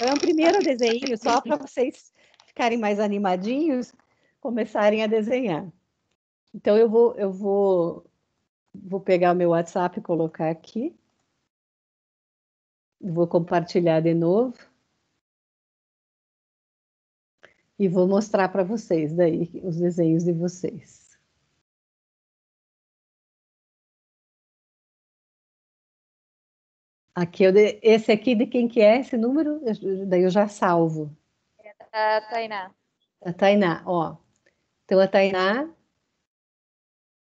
É um primeiro desenho, só para vocês ficarem mais animadinhos, começarem a desenhar. Então, eu vou pegar o meu WhatsApp e colocar aqui. Vou compartilhar de novo. E vou mostrar para vocês daí os desenhos de vocês. Aqui, esse aqui de quem que é esse número? Daí eu já salvo. É da Tainá. A Tainá, ó. Então, a Tainá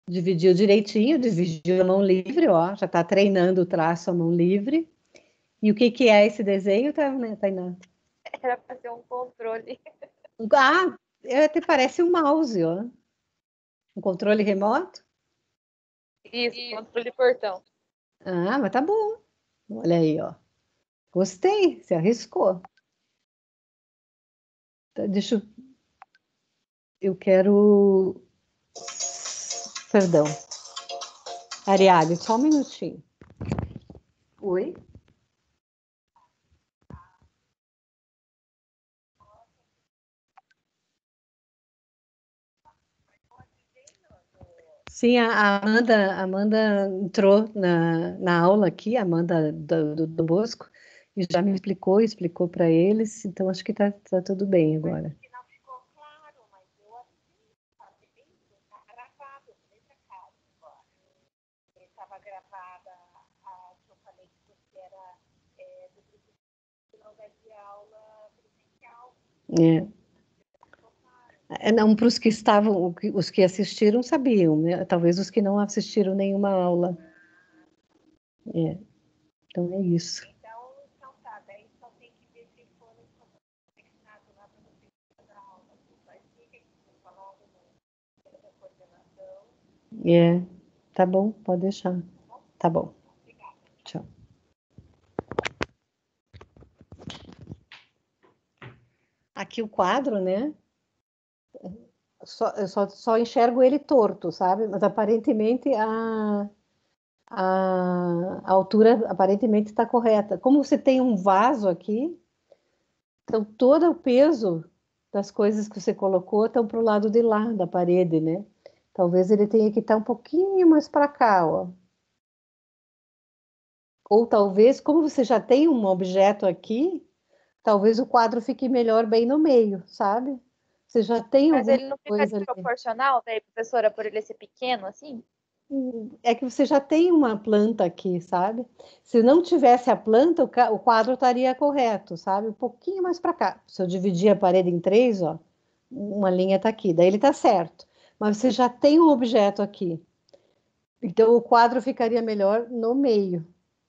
dividiu direitinho, dividiu a mão livre, ó. Já está treinando o traço à mão livre. E o que é esse desenho, Tainá? Era para ser um controle. Até parece um mouse, ó. Um controle remoto? Isso, controle de portão. Mas tá bom. Olha aí, ó. Gostei, você arriscou. Então, eu quero... Perdão. Ariadne, só um minutinho. Oi? Sim, a Amanda entrou na aula aqui, a Amanda do Bosco, e já me explicou para eles, então acho que tá tudo bem agora. Não ficou claro, mas eu tá gravado, deixa claro agora. Estava gravada a que eu falei que você era do grupo que não vai ter aula presencial. Não, para os que estavam, os que assistiram sabiam, né? Talvez os que não assistiram nenhuma aula. Então é isso. Então tá, daí só tem que ver se foram conectados lá para você fazer a aula. Mas fica aqui falando da coordenação. Tá bom, pode deixar. Tá bom. Obrigada. Tchau. Aqui o quadro, né? Eu só enxergo ele torto, sabe? Mas aparentemente a altura aparentemente está correta. Como você tem um vaso aqui, então todo o peso das coisas que você colocou estão para o lado de lá da parede, né? Talvez ele tenha que estar um pouquinho mais para cá, ó. Ou talvez, como você já tem um objeto aqui, talvez o quadro fique melhor bem no meio, sabe? Você já tem Mas alguma ele não fica coisa ali. desproporcional, daí, professora, por ele ser pequeno, assim? É que você já tem uma planta aqui, sabe? Se não tivesse a planta, o quadro estaria correto, sabe? Um pouquinho mais para cá. Se eu dividir a parede em 3, ó, uma linha está aqui, daí ele está certo. Mas você já tem um objeto aqui. Então o quadro ficaria melhor no meio,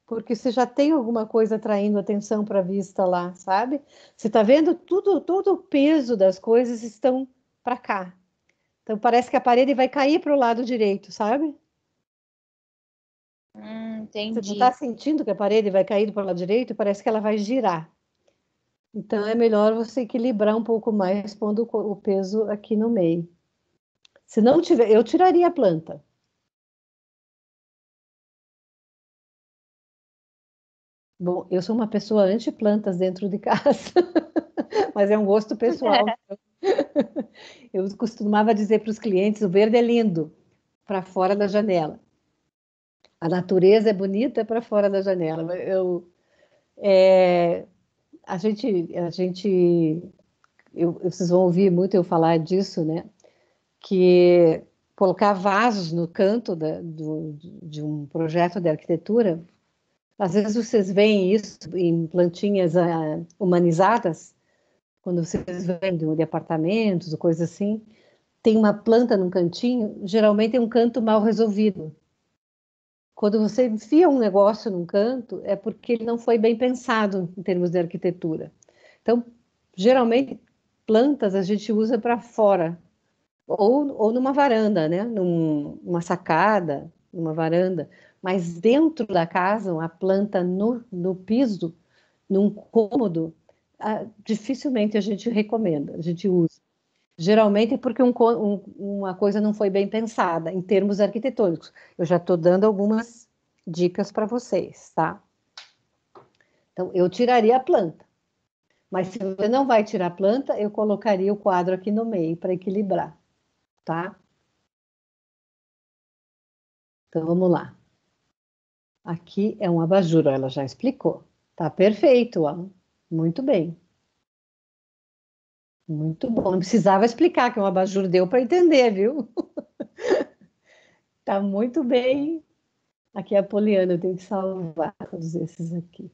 porque você já tem alguma coisa atraindo atenção para a vista lá, sabe? Você está vendo tudo, todo o peso das coisas estão para cá. Então parece que a parede vai cair para o lado direito, sabe? Você não Entendi. está sentindo que a parede vai cair para o lado direito? Parece que ela vai girar. Então é melhor você equilibrar um pouco mais, pondo o peso aqui no meio. Se não tiver, eu tiraria a planta. Bom, eu sou uma pessoa anti-plantas dentro de casa, mas é um gosto pessoal. Eu costumava dizer para os clientes, o verde é lindo, para fora da janela. A natureza é bonita para fora da janela. Vocês vão ouvir muito eu falar disso, né? Que colocar vasos no canto de um projeto de arquitetura, às vezes vocês veem isso em plantinhas humanizadas, quando vocês vêm de apartamentos ou coisa assim, tem uma planta num cantinho, geralmente é um canto mal resolvido. Quando você enfia um negócio num canto, é porque ele não foi bem pensado em termos de arquitetura. Então, geralmente, plantas a gente usa para fora, ou numa varanda, né? Numa sacada, numa varanda. Mas dentro da casa, a planta no piso, num cômodo, dificilmente a gente recomenda, a gente usa. Geralmente é porque uma coisa não foi bem pensada em termos arquitetônicos. Eu já estou dando algumas dicas para vocês, tá? Então, eu tiraria a planta. Mas se você não vai tirar a planta, eu colocaria o quadro aqui no meio para equilibrar, tá? Então, vamos lá. Aqui é um abajur, ela já explicou. Tá perfeito, ó. Muito bem. Muito bom. Não precisava explicar que um abajur deu para entender, viu? Tá muito bem. Aqui é a Poliana, eu tenho que salvar todos esses aqui.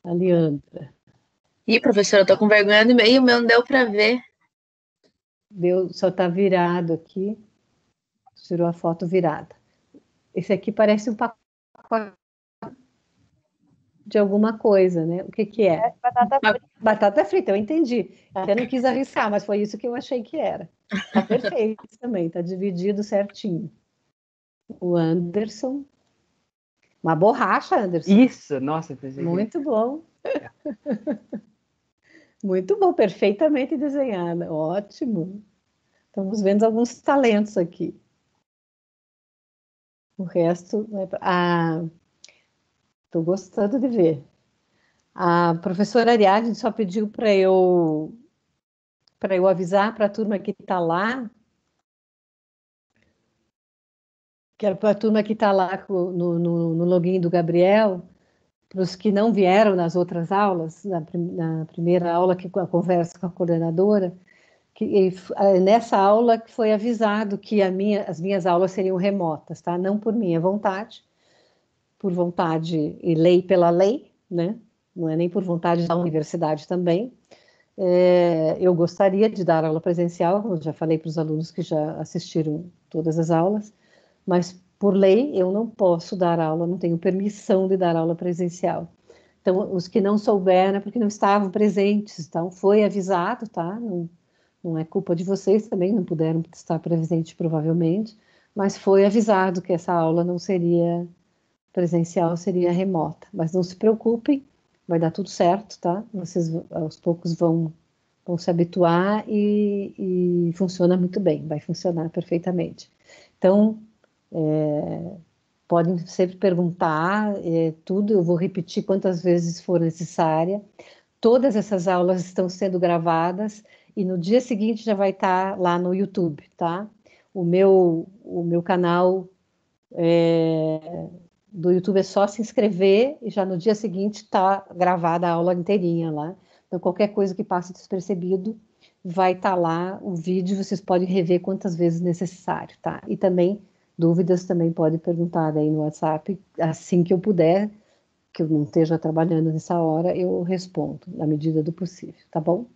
A Leandra. Ih, professora, eu tô com vergonha do meio, o meu não deu para ver. Só tá virado aqui. Tirou a foto virada. Esse aqui parece um pacote de alguma coisa, né? O que que é? Batata frita. Batata frita, eu entendi. Até não quis arriscar, mas foi isso que eu achei que era. Tá perfeito também, tá dividido certinho. O Anderson. Uma borracha, Anderson. Isso, nossa, pensei Muito bom. Muito bom, perfeitamente desenhada. Ótimo. Estamos vendo alguns talentos aqui. O resto, estou gostando de ver. A professora Ariadne só pediu para eu avisar para a turma que está lá, que é para a turma que está lá no login do Gabriel, para os que não vieram nas outras aulas, na primeira aula que a conversa com a coordenadora, nessa aula que foi avisado que as minhas aulas seriam remotas, tá? Não por minha vontade, por vontade e lei pela lei, né? Não é nem por vontade da universidade também. Eu gostaria de dar aula presencial, como eu já falei para os alunos que já assistiram todas as aulas, mas por lei eu não posso dar aula, não tenho permissão de dar aula presencial. Então, os que não souberam é porque não estavam presentes, então foi avisado, tá? Não é culpa de vocês também, não puderam estar presentes provavelmente, mas foi avisado que essa aula não seria presencial, seria remota. Mas não se preocupem, vai dar tudo certo, tá? Vocês aos poucos vão se habituar e funciona muito bem, vai funcionar perfeitamente. Então, podem sempre perguntar, tudo, eu vou repetir quantas vezes for necessária. Todas essas aulas estão sendo gravadas e no dia seguinte já vai estar lá no YouTube, tá? O meu canal do YouTube é só se inscrever e já no dia seguinte está gravada a aula inteirinha lá. Então, qualquer coisa que passe despercebido, vai estar lá o vídeo, vocês podem rever quantas vezes necessário, tá? E também, dúvidas também pode perguntar aí no WhatsApp, assim que eu puder, que eu não esteja trabalhando nessa hora, eu respondo, na medida do possível, tá bom?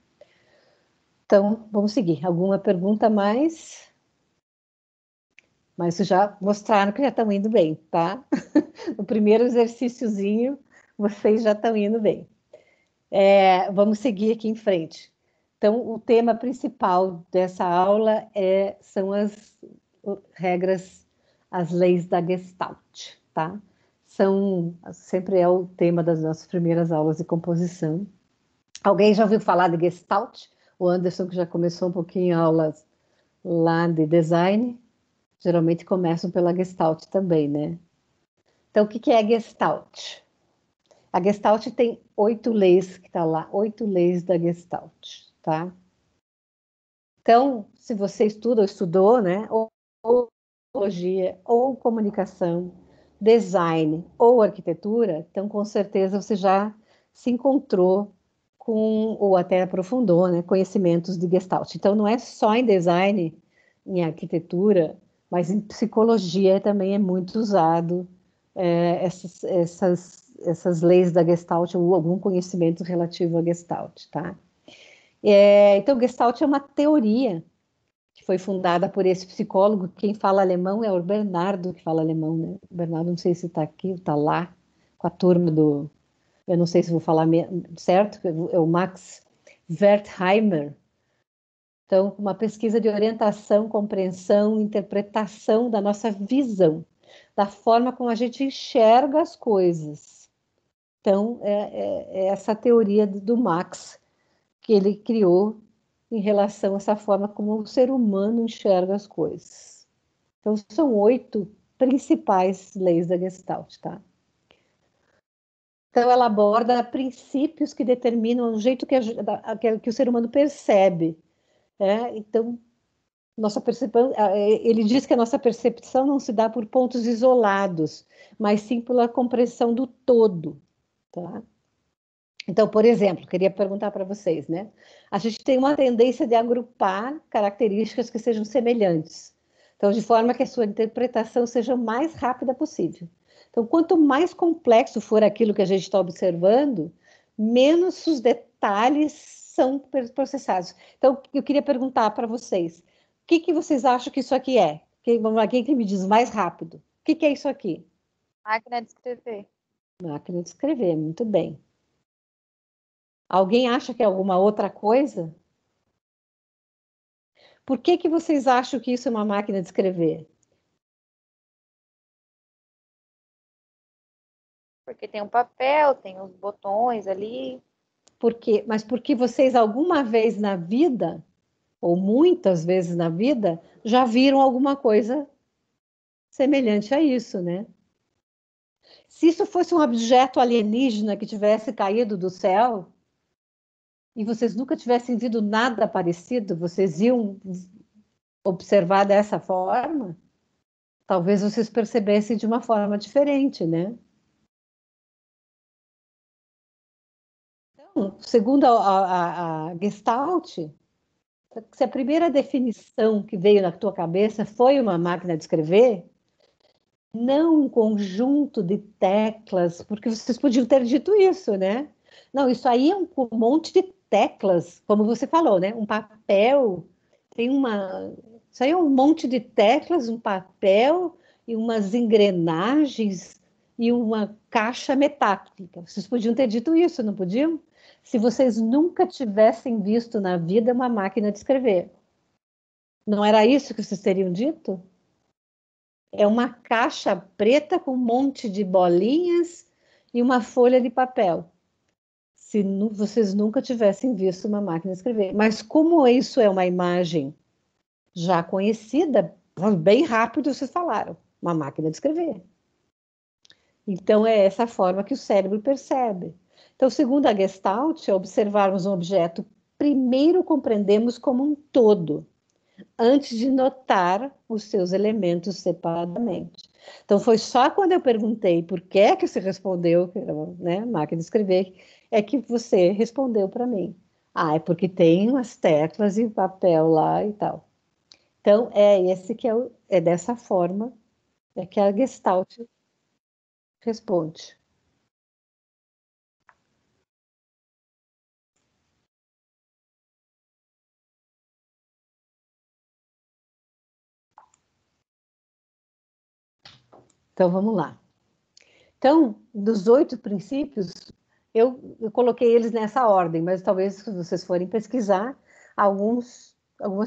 Então, vamos seguir. Alguma pergunta mais? Mas já mostraram que já estão indo bem, tá? O primeiro exercíciozinho, vocês já estão indo bem. Vamos seguir aqui em frente. Então, o tema principal dessa aula são as regras, as leis da Gestalt, tá? Sempre é o tema das nossas primeiras aulas de composição. Alguém já ouviu falar de Gestalt? O Anderson, que já começou um pouquinho aulas lá de design, geralmente começam pela Gestalt também, né? Então, o que é Gestalt? A Gestalt tem 8 leis, que está lá, 8 leis da Gestalt, tá? Então, se você estuda ou estudou, né, ou psicologia, ou comunicação, design ou arquitetura, então com certeza você já se encontrou com, ou até aprofundou, né, conhecimentos de Gestalt. Então, não é só em design, em arquitetura, mas em psicologia também é muito usado essas leis da Gestalt ou algum conhecimento relativo à Gestalt, tá? Então, Gestalt é uma teoria que foi fundada por esse psicólogo. Quem fala alemão é o Bernardo, que fala alemão, né? O Bernardo, não sei se está aqui ou está lá, com a turma do... Eu não sei se vou falar certo, é o Max Wertheimer. Então, uma pesquisa de orientação, compreensão, interpretação da nossa visão, da forma como a gente enxerga as coisas. Então, é essa teoria do Max que ele criou em relação a essa forma como o ser humano enxerga as coisas. Então, são 8 principais leis da Gestalt, tá? Então, ela aborda princípios que determinam o jeito que o ser humano percebe. Então, nossa percepção, ele diz que a nossa percepção não se dá por pontos isolados, mas sim pela compreensão do todo, tá? Então, por exemplo, queria perguntar para vocês, né? A gente tem uma tendência de agrupar características que sejam semelhantes. Então, de forma que a sua interpretação seja o mais rápida possível. Então, quanto mais complexo for aquilo que a gente está observando, menos os detalhes são processados. Então, eu queria perguntar para vocês, o que vocês acham que isso aqui é? Quem que me diz mais rápido? O que é isso aqui? Máquina de escrever. Máquina de escrever, muito bem. Alguém acha que é alguma outra coisa? Por que vocês acham que isso é uma máquina de escrever? Porque tem um papel, tem os botões ali. Por quê? Mas porque vocês alguma vez na vida, ou muitas vezes na vida, já viram alguma coisa semelhante a isso, né? Se isso fosse um objeto alienígena que tivesse caído do céu, e vocês nunca tivessem visto nada parecido, vocês iam observar dessa forma? Talvez vocês percebessem de uma forma diferente, né? Então, segundo a Gestalt, se a primeira definição que veio na tua cabeça foi uma máquina de escrever, não um conjunto de teclas, porque vocês podiam ter dito isso, né? Não, isso aí é um monte de teclas, como você falou, né? Um papel, isso aí é um monte de teclas, um papel e umas engrenagens e uma caixa metálica. Vocês podiam ter dito isso, não podiam? Se vocês nunca tivessem visto na vida uma máquina de escrever. Não era isso que vocês teriam dito? É uma caixa preta com um monte de bolinhas e uma folha de papel. Se vocês nunca tivessem visto uma máquina de escrever. Mas como isso é uma imagem já conhecida, bem rápido vocês falaram, uma máquina de escrever. Então é essa forma que o cérebro percebe. Então, segundo a Gestalt, ao observarmos um objeto, primeiro compreendemos como um todo, antes de notar os seus elementos separadamente. Então, foi só quando eu perguntei por que é que você respondeu, né, máquina de escrever, é que você respondeu para mim. Ah, é porque tem umas teclas e papel lá e tal. Então, esse que é dessa forma que a Gestalt responde. Então, vamos lá. Então, dos 8 princípios, eu coloquei eles nessa ordem, mas talvez, se vocês forem pesquisar, algumas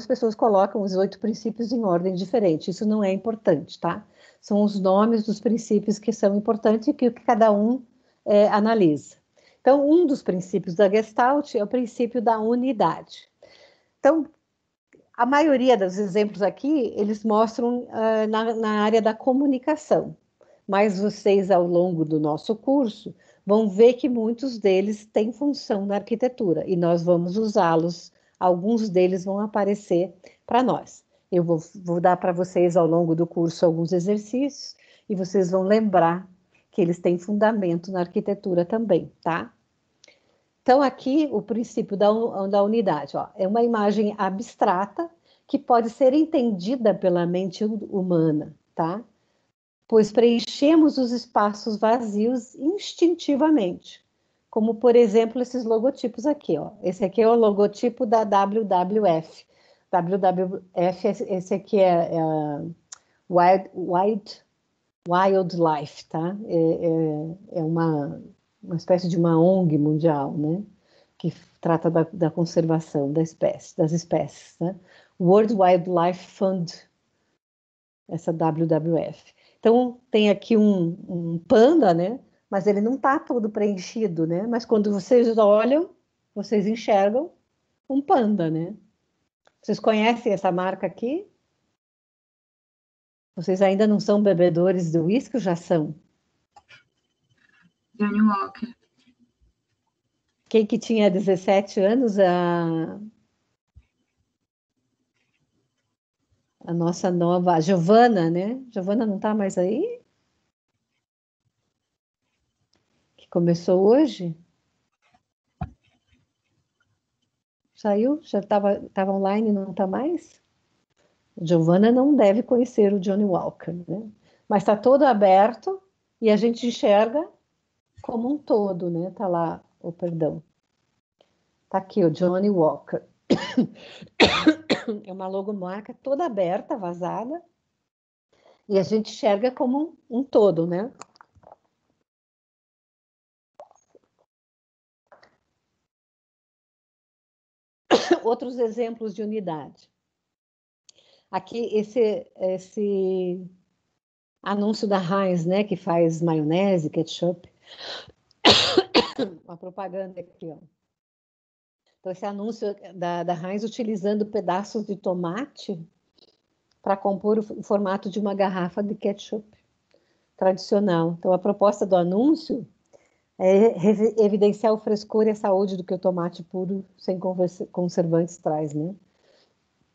pessoas colocam os 8 princípios em ordem diferente. Isso não é importante, tá? São os nomes dos princípios que são importantes e que cada um analisa. Então, um dos princípios da Gestalt é o princípio da unidade. Então, a maioria dos exemplos aqui, eles mostram na área da comunicação. Mas vocês, ao longo do nosso curso, vão ver que muitos deles têm função na arquitetura e nós vamos usá-los. Alguns deles vão aparecer para nós. Eu vou dar para vocês, ao longo do curso, alguns exercícios e vocês vão lembrar que eles têm fundamento na arquitetura também, tá? Então, aqui, o princípio da unidade, ó, é uma imagem abstrata que pode ser entendida pela mente humana, tá? Pois preenchemos os espaços vazios instintivamente, como, por exemplo, esses logotipos aqui, ó. Esse aqui é o logotipo da WWF. WWF, esse aqui é Wildlife, tá? É uma espécie de uma ONG mundial, né? Que trata da conservação das espécies, né? World Wildlife Fund, essa WWF. Então, tem aqui um panda, né? Mas ele não está todo preenchido, né? Mas quando vocês olham, vocês enxergam um panda, né? Vocês conhecem essa marca aqui? Vocês ainda não são bebedores do uísque ou já são? Johnny Walker. Quem que tinha 17 anos, a nossa nova Giovana, né? Giovana não está mais aí? Que começou hoje? Saiu? Já estava online e não está mais? Giovana não deve conhecer o Johnny Walker, né? Mas está todo aberto e a gente enxerga como um todo, né? Tá lá, perdão. Tá aqui o Johnny Walker. É uma logomarca toda aberta, vazada, e a gente enxerga como um todo, né? Outros exemplos de unidade. Aqui, esse anúncio da Heinz, né, que faz maionese, ketchup. Uma propaganda aqui, ó. Então, esse anúncio da Heinz utilizando pedaços de tomate para compor o formato de uma garrafa de ketchup tradicional. Então, a proposta do anúncio é evidenciar o frescor e a saúde do que o tomate puro, sem conservantes, traz, né?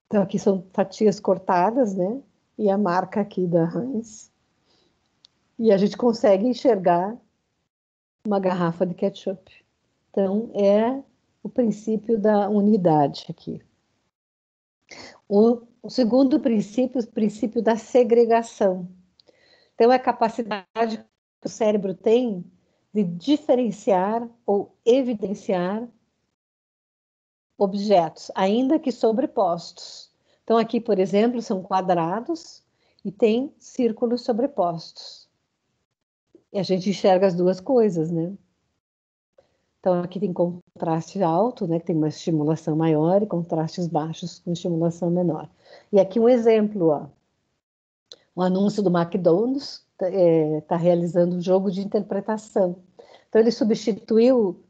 Então, aqui são fatias cortadas, né? E a marca aqui da Heinz. E a gente consegue enxergar uma garrafa de ketchup. Então, é o princípio da unidade aqui. O segundo princípio, o princípio da segregação. Então, é a capacidade que o cérebro tem de diferenciar ou evidenciar objetos, ainda que sobrepostos. Então, aqui, por exemplo, são quadrados e tem círculos sobrepostos. E a gente enxerga as duas coisas, né? Então, aqui tem contraste alto, né, que tem uma estimulação maior, e contrastes baixos com estimulação menor. E aqui um exemplo, ó. O anúncio do McDonald's está realizando um jogo de interpretação. Então, ele substituiu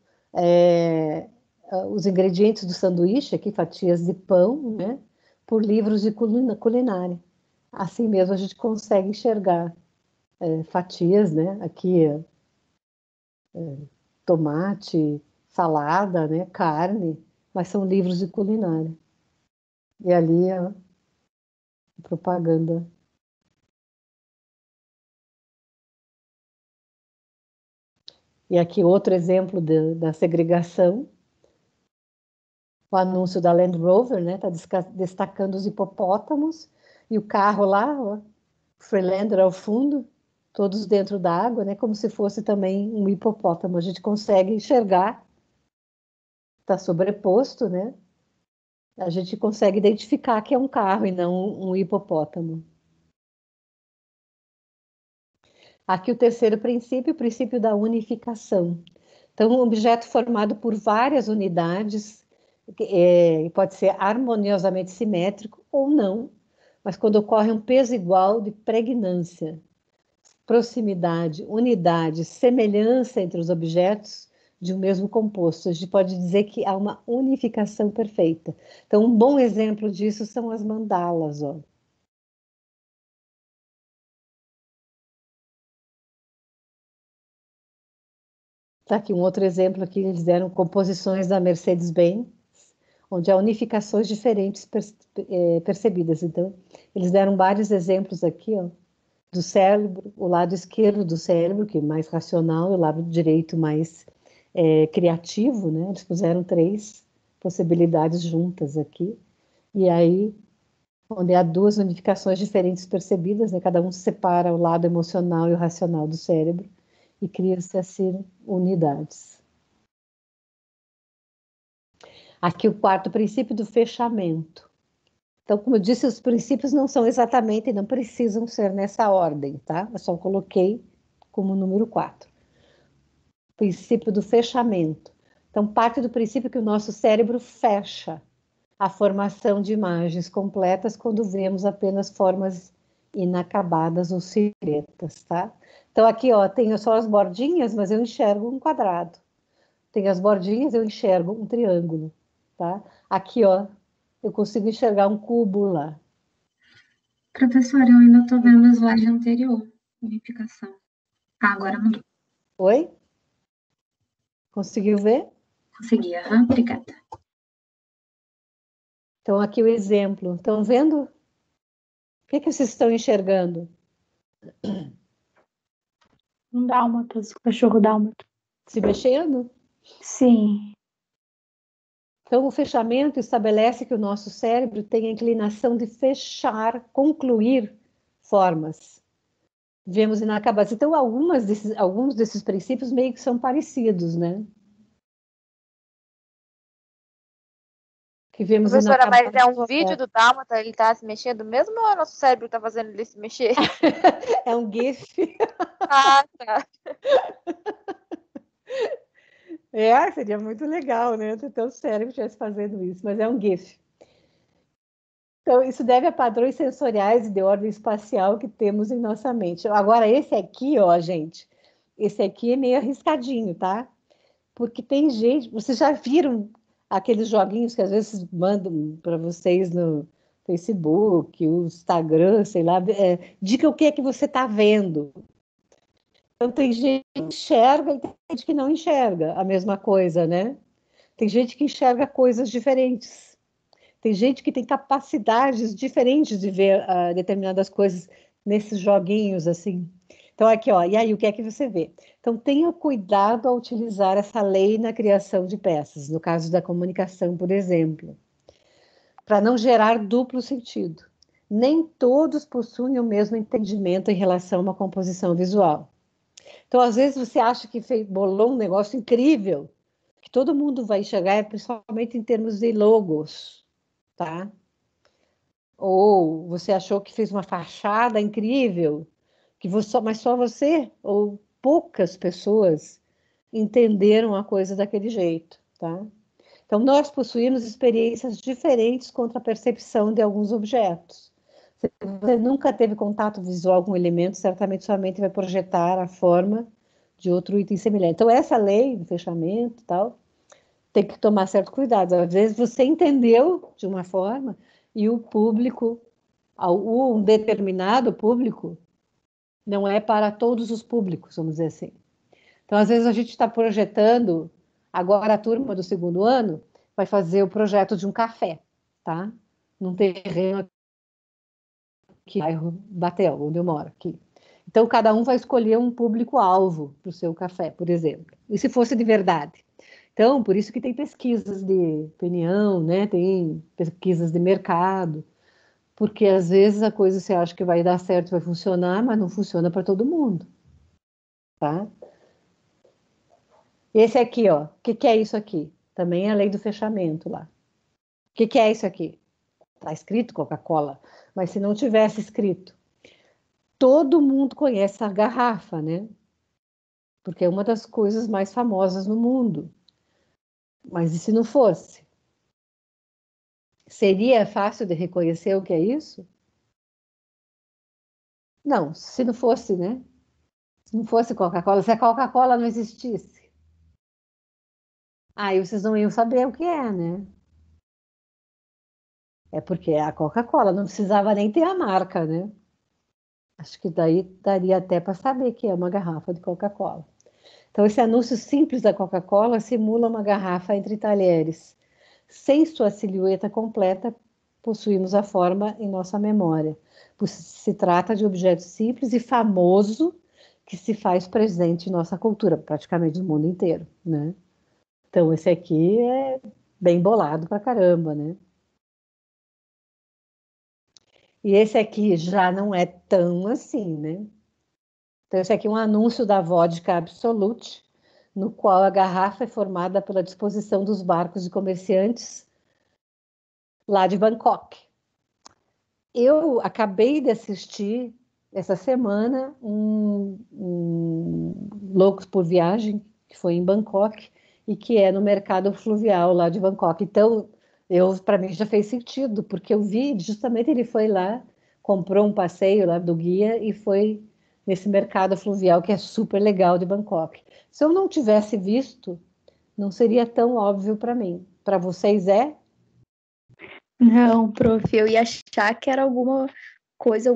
os ingredientes do sanduíche, aqui fatias de pão, né, por livros de culinária. Assim mesmo a gente consegue enxergar fatias, né, aqui tomate, salada, né, carne, mas são livros de culinária. E ali a propaganda E aqui outro exemplo da segregação. O anúncio da Land Rover, né? Está destacando os hipopótamos. E o carro lá, ó, Freelander ao fundo, todos dentro da água, né? Como se fosse também um hipopótamo. A gente consegue enxergar, está sobreposto, né? A gente consegue identificar que é um carro e não um hipopótamo. Aqui o terceiro princípio, o princípio da unificação. Então, um objeto formado por várias unidades, pode ser harmoniosamente simétrico ou não, mas quando ocorre um peso igual de pregnância, proximidade, unidade, semelhança entre os objetos de um mesmo composto, a gente pode dizer que há uma unificação perfeita. Então, um bom exemplo disso são as mandalas, ó. Tá aqui um outro exemplo aqui, eles deram composições da Mercedes-Benz, onde há unificações diferentes percebidas. Então, eles deram vários exemplos aqui, ó, do cérebro, o lado esquerdo do cérebro, que é mais racional, e o lado direito mais criativo, né? Eles puseram 3 possibilidades juntas aqui, e aí, onde há 2 unificações diferentes percebidas, né? Cada um separa o lado emocional e o racional do cérebro, e cria-se assim unidades. Aqui o quarto princípio do fechamento. Então, como eu disse, os princípios não são exatamente, não precisam ser nessa ordem, tá? Eu só coloquei como número 4. Princípio do fechamento. Então, parte do princípio que o nosso cérebro fecha a formação de imagens completas quando vemos apenas formas inacabadas ou silhuetas, tá? Então, aqui, ó, tenho só as bordinhas, mas eu enxergo um quadrado. Tem as bordinhas, eu enxergo um triângulo, tá? Aqui, ó, eu consigo enxergar um cubo lá. Professora, eu ainda estou vendo a slide anterior, unificação. Ah, agora mudou. Oi? Conseguiu ver? Consegui, obrigada. Então, aqui o exemplo. Estão vendo? O que vocês estão enxergando? Um dálmatas, o cachorro dálmata. Se mexendo? Sim. Então, o fechamento estabelece que o nosso cérebro tem a inclinação de fechar, concluir formas. Vemos inacabadas. Então, alguns desses princípios meio que são parecidos, né? Que vemos Professora, mas é um inacabadas. vídeo do dálmata, ele tá se mexendo mesmo ou é o nosso cérebro tá fazendo ele se mexer? É um GIF. Ah, tá. Seria muito legal, né? Se o teu cérebro estivesse fazendo isso, mas é um GIF. Então, isso deve a padrões sensoriais e de ordem espacial que temos em nossa mente. Agora, esse aqui, ó, gente, esse aqui é meio arriscadinho, tá? Porque tem gente, vocês já viram aqueles joguinhos que às vezes mandam para vocês no Facebook, o Instagram, sei lá, diga o que é que você está vendo. Então, tem gente que enxerga e tem gente que não enxerga a mesma coisa, né? Tem gente que enxerga coisas diferentes. Tem gente que tem capacidades diferentes de ver determinadas coisas nesses joguinhos, assim. Então, aqui, ó, e aí, o que é que você vê? Então, tenha cuidado ao utilizar essa lei na criação de peças, no caso da comunicação, por exemplo, para não gerar duplo sentido. Nem todos possuem o mesmo entendimento em relação a uma composição visual. Então, às vezes, você acha que bolou um negócio incrível, que todo mundo vai enxergar, principalmente em termos de logos, tá? Ou você achou que fez uma fachada incrível, mas só você ou poucas pessoas entenderam a coisa daquele jeito, tá? Então, nós possuímos experiências diferentes contra a percepção de alguns objetos. Se você nunca teve contato visual com um elemento, certamente sua mente vai projetar a forma de outro item semelhante. Então, essa lei do fechamento e tal, tem que tomar certo cuidado. Às vezes você entendeu de uma forma e o público, um determinado público, não é para todos os públicos, vamos dizer assim. Então, às vezes a gente está projetando, agora a turma do 2º ano vai fazer o projeto de um café, tá? Num terreno aqui, bairro Batel, onde eu moro aqui. Então, cada um vai escolher um público-alvo para o seu café, por exemplo. E se fosse de verdade? Então, por isso que tem pesquisas de opinião, né? Tem pesquisas de mercado, porque às vezes a coisa você acha que vai dar certo, vai funcionar, mas não funciona para todo mundo, tá? Esse aqui, ó, o que é isso aqui? Também é a lei do fechamento lá. O que é isso aqui? Está escrito Coca-Cola, mas se não tivesse escrito, todo mundo conhece a garrafa, né? Porque é uma das coisas mais famosas no mundo. Mas e se não fosse? Seria fácil de reconhecer o que é isso? Não, se não fosse, né? Se não fosse Coca-Cola, se a Coca-Cola não existisse, aí vocês não iam saber o que é, né? É porque é a Coca-Cola, não precisava nem ter a marca, né? Acho que daí daria até para saber que é uma garrafa de Coca-Cola. Então, esse anúncio simples da Coca-Cola simula uma garrafa entre talheres. Sem sua silhueta completa, possuímos a forma em nossa memória. Se trata de objeto simples e famoso que se faz presente em nossa cultura, praticamente no mundo inteiro, né? Então, esse aqui é bem bolado pra caramba, né? E esse aqui já não é tão assim, né? Então, esse aqui é um anúncio da vodka Absolute, no qual a garrafa é formada pela disposição dos barcos de comerciantes lá de Bangkok. Eu acabei de assistir essa semana um Loucos por Viagem, que foi em Bangkok, e que é no mercado fluvial lá de Bangkok. Então, para mim já fez sentido, porque eu vi, justamente ele foi lá, comprou um passeio lá do guia e foi nesse mercado fluvial que é super legal de Bangkok. Se eu não tivesse visto, não seria tão óbvio para mim. Para vocês é? Não, prof, eu ia achar que era alguma coisa,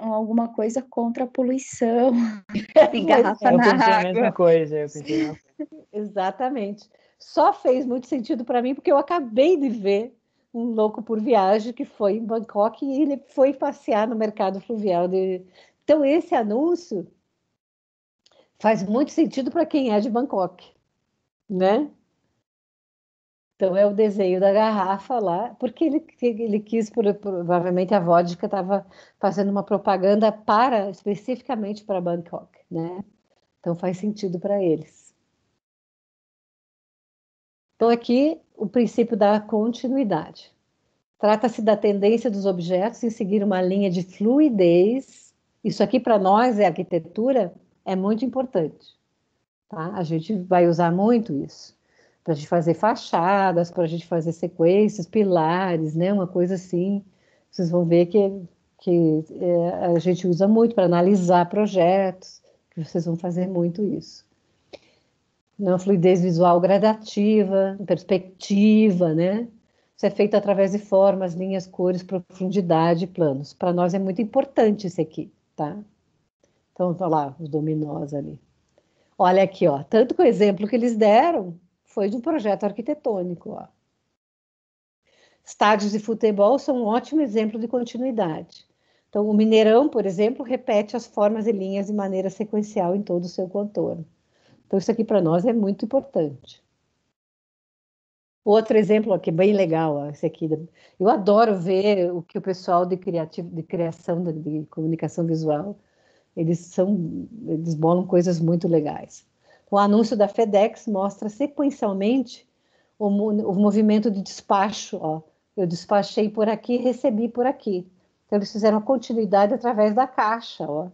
alguma coisa contra a poluição de garrafa Eu na pensei a água. mesma coisa, Exatamente. Só fez muito sentido para mim porque eu acabei de ver um louco por viagem que foi em Bangkok e ele foi passear no mercado fluvial de... Então esse anúncio faz muito sentido para quem é de Bangkok, né? Então é o desenho da garrafa lá, porque ele quis, provavelmente a vodka estava fazendo uma propaganda especificamente para Bangkok, né? Então faz sentido para eles. Então aqui o princípio da continuidade. Trata-se da tendência dos objetos em seguir uma linha de fluidez. Isso aqui para nós, arquitetura, é muito importante, tá? A gente vai usar muito isso. Para a gente fazer fachadas, para a gente fazer sequências, pilares, né? Uma coisa assim. Vocês vão ver que a gente usa muito para analisar projetos, que vocês vão fazer muito isso. Uma fluidez visual gradativa, perspectiva, né? Isso é feito através de formas, linhas, cores, profundidade e planos. Para nós é muito importante isso aqui, tá? Então, tá lá, os dominós ali. Olha aqui, ó. Tanto que o exemplo que eles deram foi de um projeto arquitetônico, ó. Estádios de futebol são um ótimo exemplo de continuidade. Então, o Mineirão, por exemplo, repete as formas e linhas de maneira sequencial em todo o seu contorno. Então, isso aqui para nós é muito importante. Outro exemplo aqui, bem legal, ó, esse aqui. Eu adoro ver o que o pessoal de criação, de comunicação visual, eles bolam coisas muito legais. O anúncio da FedEx mostra sequencialmente o movimento de despacho. Ó. Eu despachei por aqui e recebi por aqui. Então, eles fizeram a continuidade através da caixa. Ó.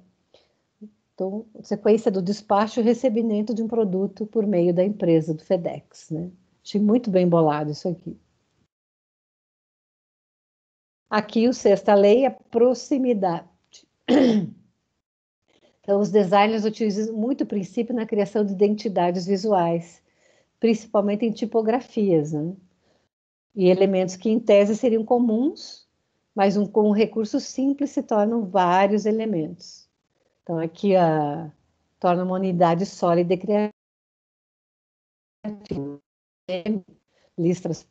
Então, sequência do despacho e recebimento de um produto por meio da empresa, do FedEx. Né? Achei muito bem bolado isso aqui. Aqui, o sexta lei é proximidade. Então, os designers utilizam muito o princípio na criação de identidades visuais, principalmente em tipografias, né? E elementos que, em tese, seriam comuns, mas com um recurso simples se tornam vários elementos. Então, aqui torna uma unidade sólida e criativa. Listras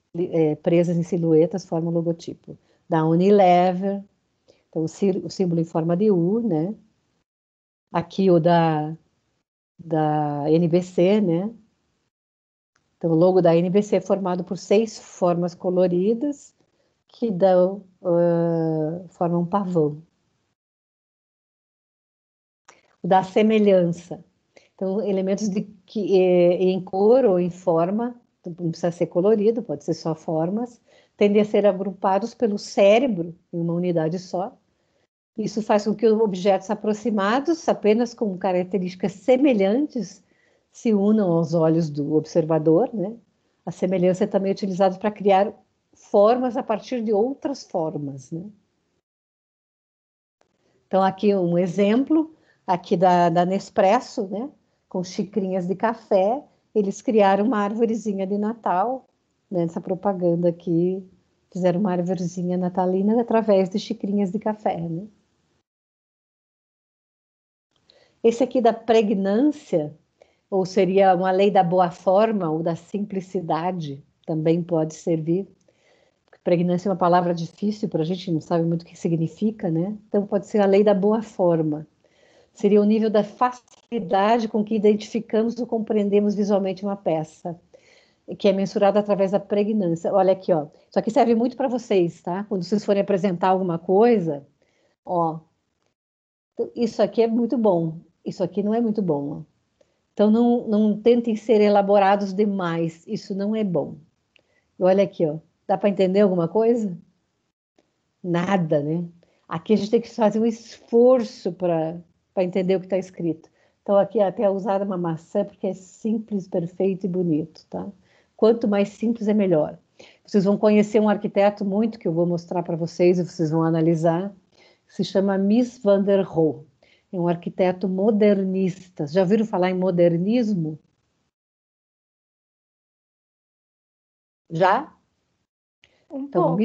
presas em silhuetas formam o logotipo. Da Unilever, então, o símbolo em forma de U, né? Aqui o da NBC, né? Então, o logo da NBC é formado por 6 formas coloridas que formam um pavão. O da semelhança. Então, elementos em cor ou em forma, não precisa ser colorido, pode ser só formas, tendem a ser agrupados pelo cérebro em uma unidade só. Isso faz com que os objetos aproximados, apenas com características semelhantes, se unam aos olhos do observador, né? A semelhança é também utilizada para criar formas a partir de outras formas, né? Então, aqui um exemplo, aqui da Nespresso, né? Com xicrinhas de café, eles criaram uma árvorezinha de Natal, né? Nessa propaganda aqui, fizeram uma árvorezinha natalina através de xicrinhas de café, né? Esse aqui da pregnância, ou seria uma lei da boa forma ou da simplicidade, também pode servir. Pregnância é uma palavra difícil para a gente, não sabe muito o que significa, né? Então pode ser a lei da boa forma. Seria o nível da facilidade com que identificamos ou compreendemos visualmente uma peça, que é mensurada através da pregnância. Olha aqui, ó. Isso aqui serve muito para vocês, tá? Quando vocês forem apresentar alguma coisa, ó. Isso aqui é muito bom. Isso aqui não é muito bom, ó. Então, não tentem ser elaborados demais. Isso não é bom. Olha aqui, ó. Dá para entender alguma coisa? Nada, né? Aqui a gente tem que fazer um esforço para entender o que está escrito. Então, aqui até usar uma maçã, porque é simples, perfeito e bonito, tá? Quanto mais simples é melhor. Vocês vão conhecer um arquiteto muito, que eu vou mostrar para vocês, e vocês vão analisar, se chama Mies van der Rohe. É um arquiteto modernista. Já ouviram falar em modernismo? Já? Então,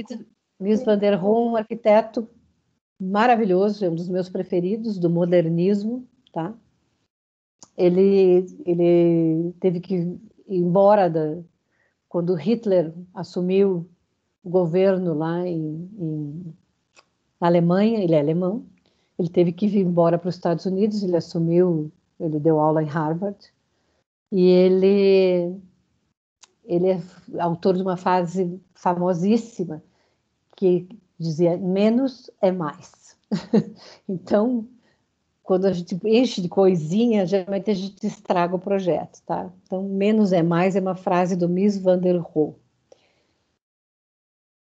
Mies van der Rohe é um arquiteto maravilhoso, é um dos meus preferidos, do modernismo, tá? Ele teve que ir embora quando Hitler assumiu o governo lá na Alemanha, ele é alemão, ele teve que vir embora para os Estados Unidos, ele deu aula em Harvard, e ele é autor de uma frase famosíssima, que dizia, menos é mais. Então, quando a gente enche de coisinha, geralmente a gente estraga o projeto, tá? Então, menos é mais é uma frase do Mies van der Rohe.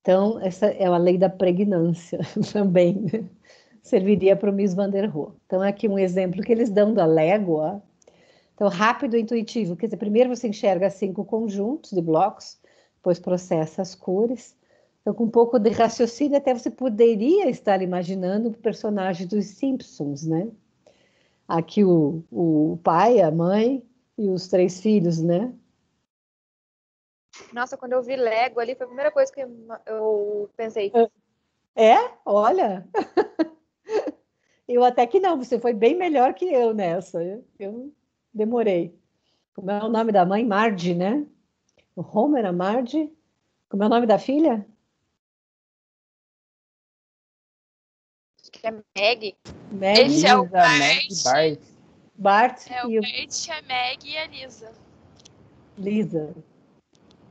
Então, essa é a lei da pregnância também, né? Serviria para o Mies van der Rohe. Então, aqui um exemplo que eles dão da Lego, ó. Então, rápido e intuitivo. Quer dizer, primeiro você enxerga 5 conjuntos de blocos, depois processa as cores. Então, com um pouco de raciocínio, até você poderia estar imaginando o personagem dos Simpsons, né? Aqui o pai, a mãe e os 3 filhos, né? Nossa, quando eu vi Lego ali, foi a primeira coisa que eu pensei. É? Olha! Eu até que não, você foi bem melhor que eu nessa. Eu demorei. Como é o nome da mãe? Marge, né? O Homer, a Marge. Como é o nome da filha? Acho que é Meg. Esse é o Lisa, Meg e Bart. Bart É o e Bart, a Meg e a Lisa. Lisa.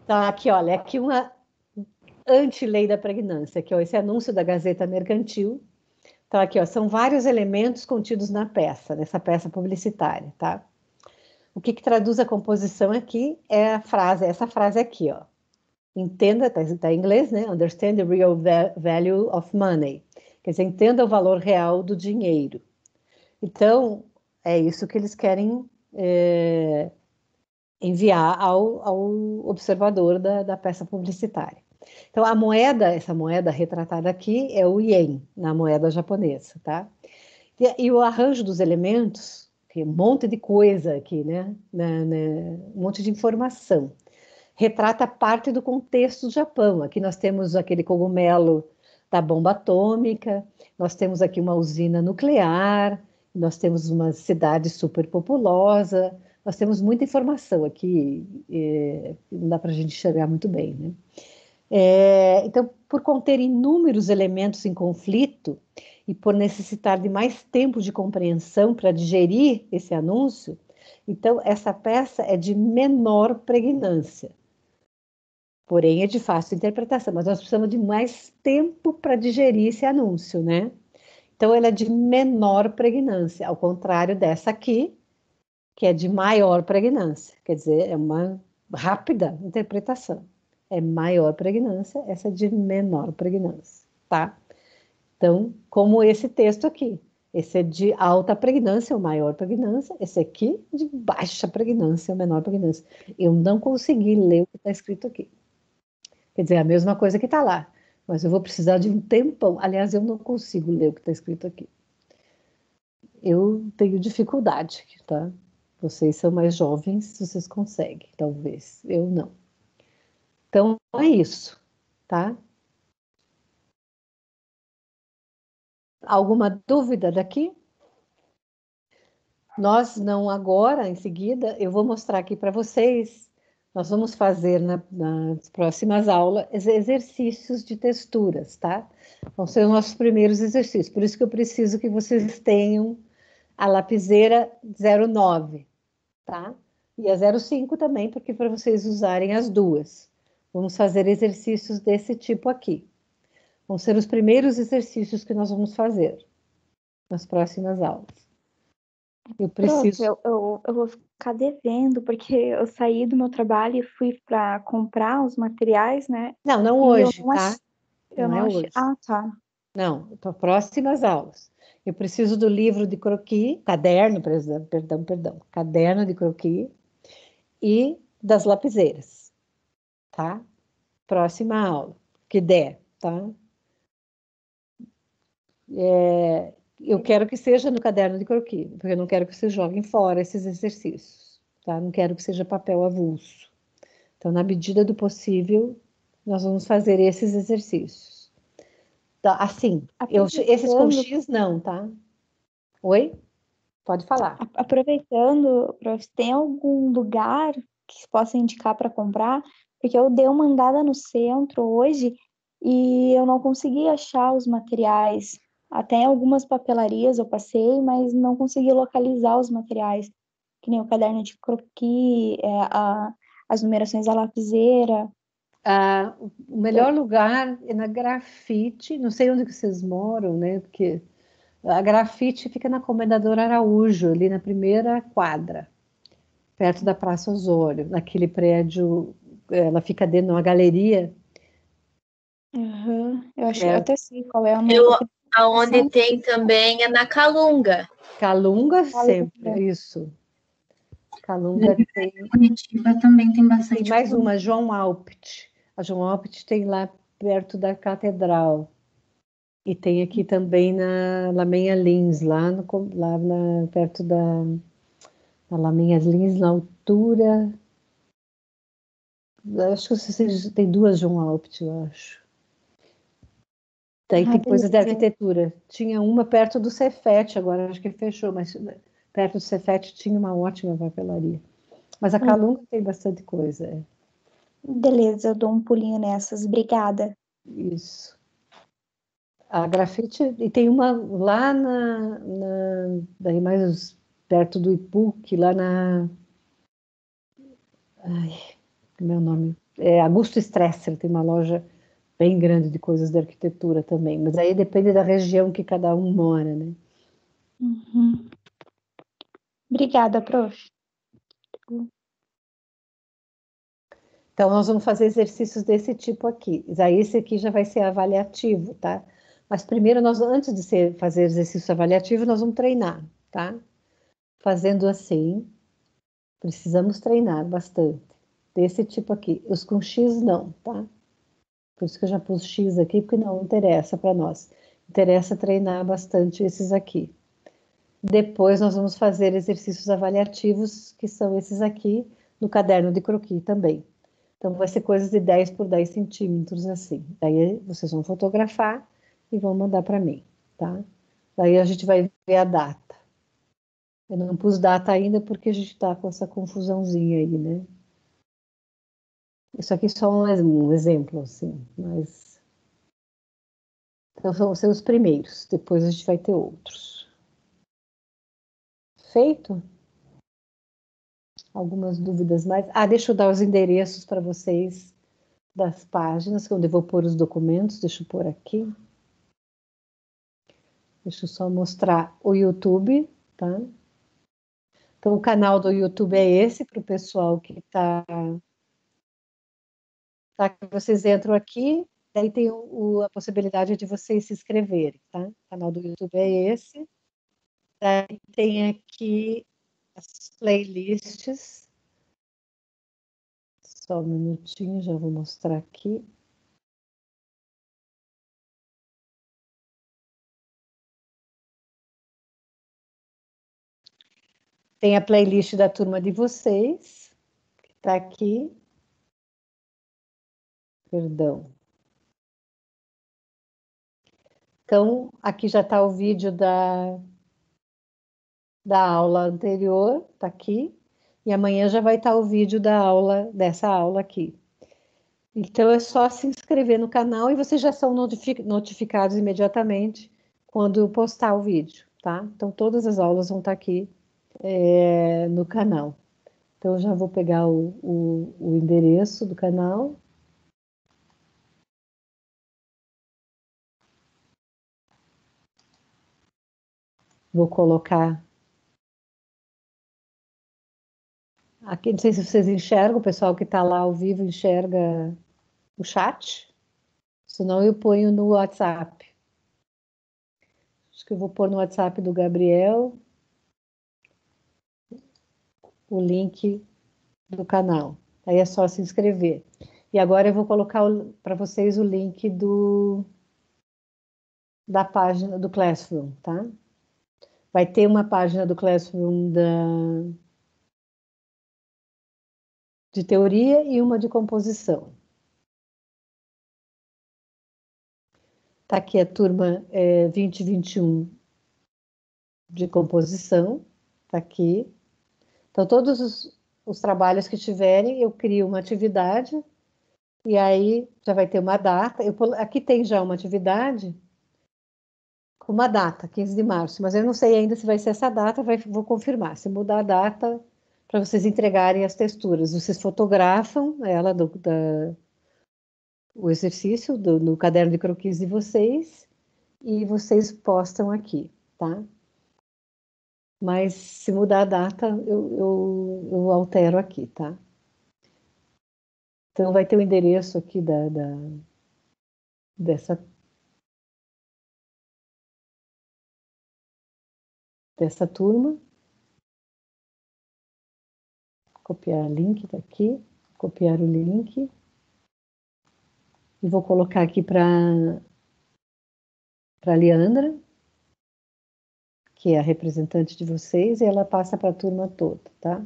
Tá, aqui, olha, aqui uma anti-lei da pregnância, aqui, ó, esse anúncio da Gazeta Mercantil. Então, aqui, ó, são vários elementos contidos na peça, nessa peça publicitária, tá? O que traduz a composição aqui é essa frase aqui, ó. Entenda, tá em inglês, né? Understand the real value of money. Quer dizer, entenda o valor real do dinheiro. Então, é isso que eles querem enviar ao observador da peça publicitária. Então, essa moeda retratada aqui é o ien, na moeda japonesa, tá? E o arranjo dos elementos, tem um monte de coisa aqui, né? Um monte de informação. Retrata parte do contexto do Japão. Aqui nós temos aquele cogumelo da bomba atômica, nós temos aqui uma usina nuclear, nós temos uma cidade super populosa, nós temos muita informação aqui, não dá para a gente enxergar muito bem, né? Então, por conter inúmeros elementos em conflito, e por necessitar de mais tempo de compreensão para digerir esse anúncio, então essa peça é de menor pregnância. Porém, é de fácil interpretação, mas nós precisamos de mais tempo para digerir esse anúncio, né? Então, ela é de menor pregnância, ao contrário dessa aqui, que é de maior pregnância. Quer dizer, é uma rápida interpretação. É maior pregnância, essa é de menor pregnância, tá? Então, como esse texto aqui. Esse é de alta pregnância, ou maior pregnância. Esse aqui, de baixa pregnância, ou menor pregnância. Eu não consegui ler o que está escrito aqui. Quer dizer, a mesma coisa que está lá. Mas eu vou precisar de um tempão. Aliás, eu não consigo ler o que está escrito aqui. Eu tenho dificuldade, tá? Vocês são mais jovens, vocês conseguem, talvez. Eu não. Então, é isso, tá? Alguma dúvida daqui? Nós não agora, em seguida, eu vou mostrar aqui para vocês. Nós vamos fazer nas próximas aulas exercícios de texturas, tá? Vão ser os nossos primeiros exercícios. Por isso que eu preciso que vocês tenham a lapiseira 09, tá? E a 05 também, porque para vocês usarem as duas. Vamos fazer exercícios desse tipo aqui. Vão ser os primeiros exercícios que nós vamos fazer nas próximas aulas. Eu preciso... Eu vou ficar devendo, porque eu saí do meu trabalho e fui para comprar os materiais, né? Não hoje, tá? Eu não achei. Ah, tá. Não, para próximas aulas. Eu preciso do livro de croquis, caderno, perdão, caderno de croquis e das lapiseiras, tá? Próxima aula, que der, tá? Eu quero que seja no caderno de croquis, porque eu não quero que vocês joguem fora esses exercícios, tá? Não quero que seja papel avulso. Então, na medida do possível, nós vamos fazer esses exercícios. Tá, assim, esses com X não, tá? Oi? Pode falar. Aproveitando, prof, tem algum lugar que se possa indicar para comprar? Porque eu dei uma andada no centro hoje e eu não consegui achar os materiais. Até em algumas papelarias eu passei, mas não consegui localizar os materiais, que nem o caderno de croquis, as numerações da lapiseira. O melhor lugar é na Grafite, não sei onde que vocês moram, né? Porque a Grafite fica na Comendador Araújo, ali na primeira quadra, perto da Praça Osório, naquele prédio, ela fica dentro de uma galeria. Uhum. Eu até sei qual é o nome. Aonde tem também é na Calunga. Calunga sempre, isso. Calunga tem. Curitiba também tem bastante. Tem mais uma, João Alpit. A João Alpit tem lá perto da Catedral. E tem aqui também na Lamenha Lins, perto da Lamenha Lins, na altura. Acho que vocês tem duas João Alpit, eu acho. Daí tem coisas de arquitetura. Tinha uma perto do Cefet, agora acho que fechou, mas perto do Cefet tinha uma ótima papelaria. Mas a Calunga tem bastante coisa. Beleza, eu dou um pulinho nessas. Obrigada. Isso. A Grafite, e tem uma lá daí mais perto do Ipuc, lá na... Ai, como é o nome? Augusto Stresser, tem uma loja bem grande de coisas de arquitetura também, mas aí depende da região que cada um mora, né? Uhum. Obrigada, prof. Então, nós vamos fazer exercícios desse tipo aqui. Aí esse aqui já vai ser avaliativo, tá? Mas primeiro, antes de fazer exercício avaliativo, nós vamos treinar, tá? Fazendo assim, precisamos treinar bastante. Desse tipo aqui. Os com X não, tá? Por isso que eu já pus X aqui, porque não interessa para nós. Interessa treinar bastante esses aqui. Depois nós vamos fazer exercícios avaliativos, que são esses aqui, no caderno de croquis também. Então, vai ser coisas de 10 por 10 centímetros, assim. Daí vocês vão fotografar e vão mandar para mim, tá? Daí a gente vai ver a data. Eu não pus data ainda porque a gente está com essa confusãozinha aí, né? Isso aqui é só um exemplo, assim, mas... Então, vão ser os primeiros. Depois a gente vai ter outros. Feito? Algumas dúvidas mais? Deixa eu dar os endereços para vocês das páginas, onde eu vou pôr os documentos. Deixa eu pôr aqui. Deixa eu só mostrar o YouTube, tá? Então, o canal do YouTube é esse, para o pessoal que tá. Vocês entram aqui, daí tem a possibilidade de vocês se inscreverem, tá? O canal do YouTube é esse. Daí tem aqui as playlists. Só um minutinho, já vou mostrar aqui. Tem a playlist da turma de vocês, que está aqui. Perdão. Então, aqui já está o vídeo da aula anterior, está aqui. E amanhã já vai estar o vídeo dessa aula aqui. Então, é só se inscrever no canal e vocês já são notificados imediatamente quando eu postar o vídeo, tá? Então, todas as aulas vão estar aqui no canal. Então, eu já vou pegar o endereço do canal. Vou colocar aqui, não sei se vocês enxergam, o pessoal que está lá ao vivo enxerga o chat, senão eu ponho no WhatsApp. Acho que eu vou pôr no WhatsApp do Gabriel o link do canal. Aí é só se inscrever. E agora eu vou colocar para vocês o link da página do Classroom, tá? Vai ter uma página do Classroom de teoria e uma de composição. Tá aqui a turma 2021 de composição, tá aqui. Então, todos os trabalhos que tiverem, eu crio uma atividade, e aí já vai ter uma data. Aqui tem já uma atividade com uma data, 15 de março, mas eu não sei ainda se vai ser essa data, vou confirmar. Se mudar a data, para vocês entregarem as texturas. Vocês fotografam ela, o exercício no caderno de croquis de vocês, e vocês postam aqui, tá? Mas se mudar a data, eu altero aqui, tá? Então, vai ter o endereço aqui dessa turma. Copiar link daqui, copiar o link. E vou colocar aqui para a Leandra, que é a representante de vocês, e ela passa para a turma toda, tá?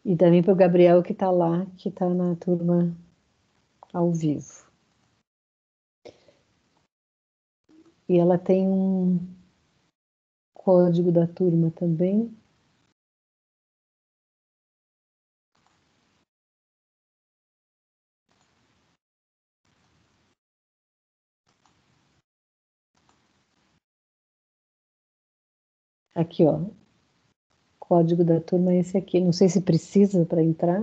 E também para o Gabriel, que está lá, que está na turma ao vivo. E ela tem um código da turma também. Aqui, ó. Código da turma é esse aqui. Não sei se precisa para entrar.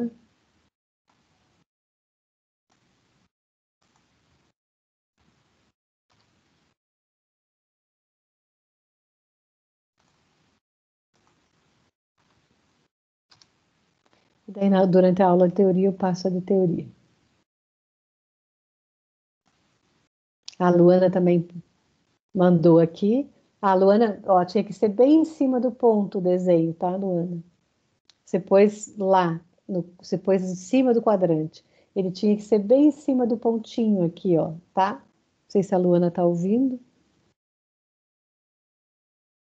E daí, durante a aula de teoria, eu passo a de teoria. A Luana também mandou aqui. A Luana, ó, tinha que ser bem em cima do ponto o desenho, tá, Luana? Você pôs lá, você pôs em cima do quadrante. Ele tinha que ser bem em cima do pontinho aqui, ó, tá? Não sei se a Luana tá ouvindo.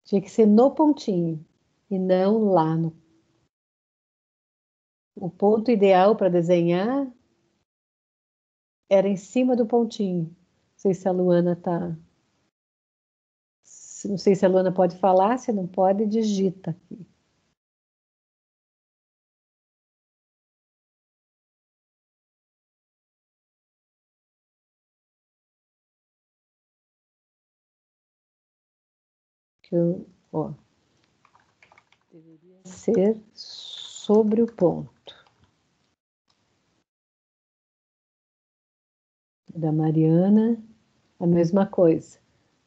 Tinha que ser no pontinho e não lá no. O ponto ideal para desenhar era em cima do pontinho. Não sei se a Luana tá. Não sei se a Luana pode falar, se não pode, digita aqui. Ó, deveria ser sobre o ponto. Da Mariana, a mesma coisa.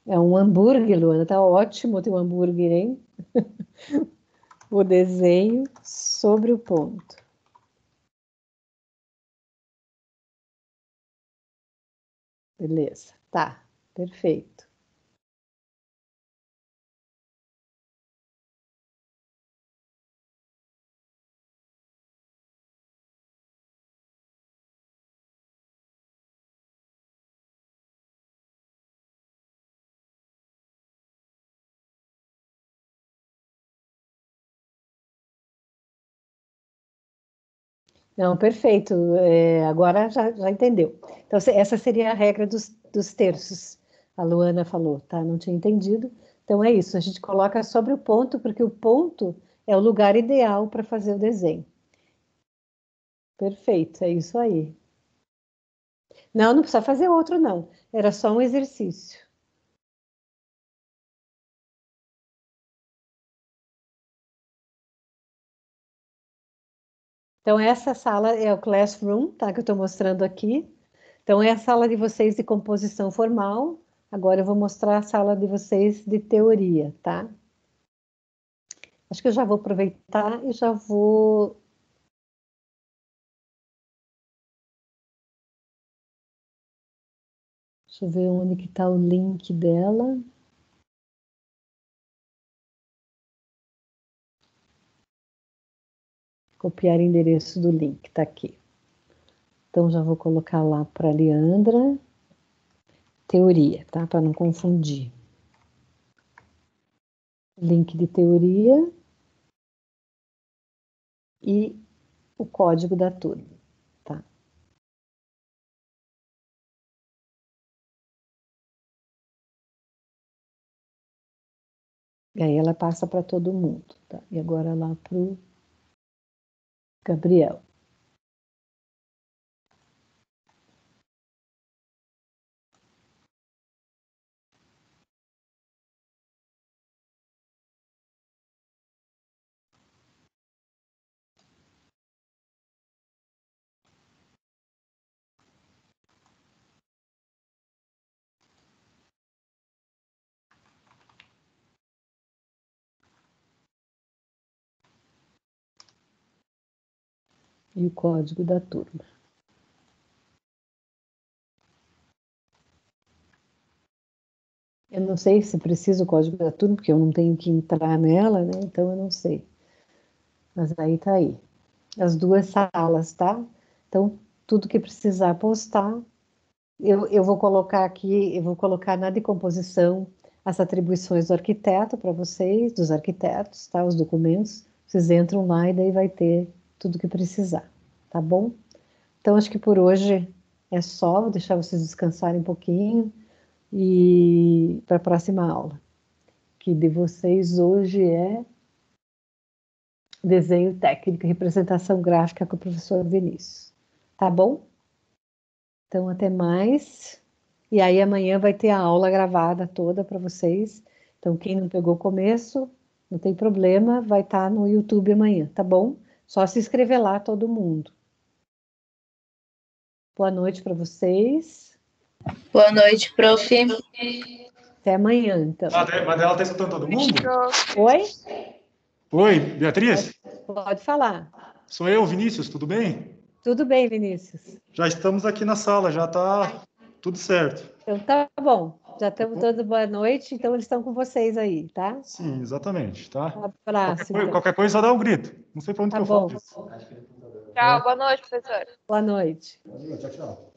É um hambúrguer, Luana, tá ótimo o teu hambúrguer, hein? O desenho sobre o ponto. Beleza, tá, perfeito. Não, perfeito. Agora já entendeu. Então, essa seria a regra dos terços. A Luana falou, tá? Não tinha entendido. Então, é isso. A gente coloca sobre o ponto, porque o ponto é o lugar ideal para fazer o desenho. Perfeito, é isso aí. Não, não precisa fazer outro, não. Era só um exercício. Então, essa sala é o classroom, tá? Que eu estou mostrando aqui. Então, é a sala de vocês de composição formal. Agora eu vou mostrar a sala de vocês de teoria, tá? Acho que eu já vou aproveitar e já vou... Deixa eu ver onde que está o link dela. Copiar endereço do link, tá aqui. Então, já vou colocar lá para a Leandra. Teoria, tá? Para não confundir. Link de teoria. E o código da turma, tá? E aí ela passa para todo mundo, tá? E agora lá para o Gabriel. E o código da turma. Eu não sei se precisa o código da turma, porque eu não tenho que entrar nela, né? Então eu não sei. Mas aí tá aí. As duas salas, tá? Então, tudo que precisar postar, eu vou colocar aqui, eu vou colocar na decomposição as atribuições do arquiteto para vocês, dos arquitetos, tá? Os documentos. Vocês entram lá e daí vai ter tudo que precisar, tá bom? Então, acho que por hoje é só, vou deixar vocês descansarem um pouquinho e para a próxima aula, que de vocês hoje é desenho técnico e representação gráfica com o professor Vinícius. Tá bom? Então, até mais. E aí, amanhã vai ter a aula gravada toda para vocês. Então, quem não pegou o começo, não tem problema, vai estar no YouTube amanhã, tá bom? Só se inscrever lá, todo mundo. Boa noite para vocês. Boa noite, prof. Até amanhã, então. Mas ela está escutando todo mundo? Oi? Oi, Beatriz? Pode falar. Sou eu, Vinícius, tudo bem? Tudo bem, Vinícius. Já estamos aqui na sala, já está tudo certo. Então tá bom. Já estamos todos boa noite, então eles estão com vocês aí, tá? Sim, exatamente, tá? Um abraço. Qualquer coisa, só dá um grito. Não sei para onde que eu falo isso. Tchau, boa noite, professor. Boa noite. Tchau, tchau.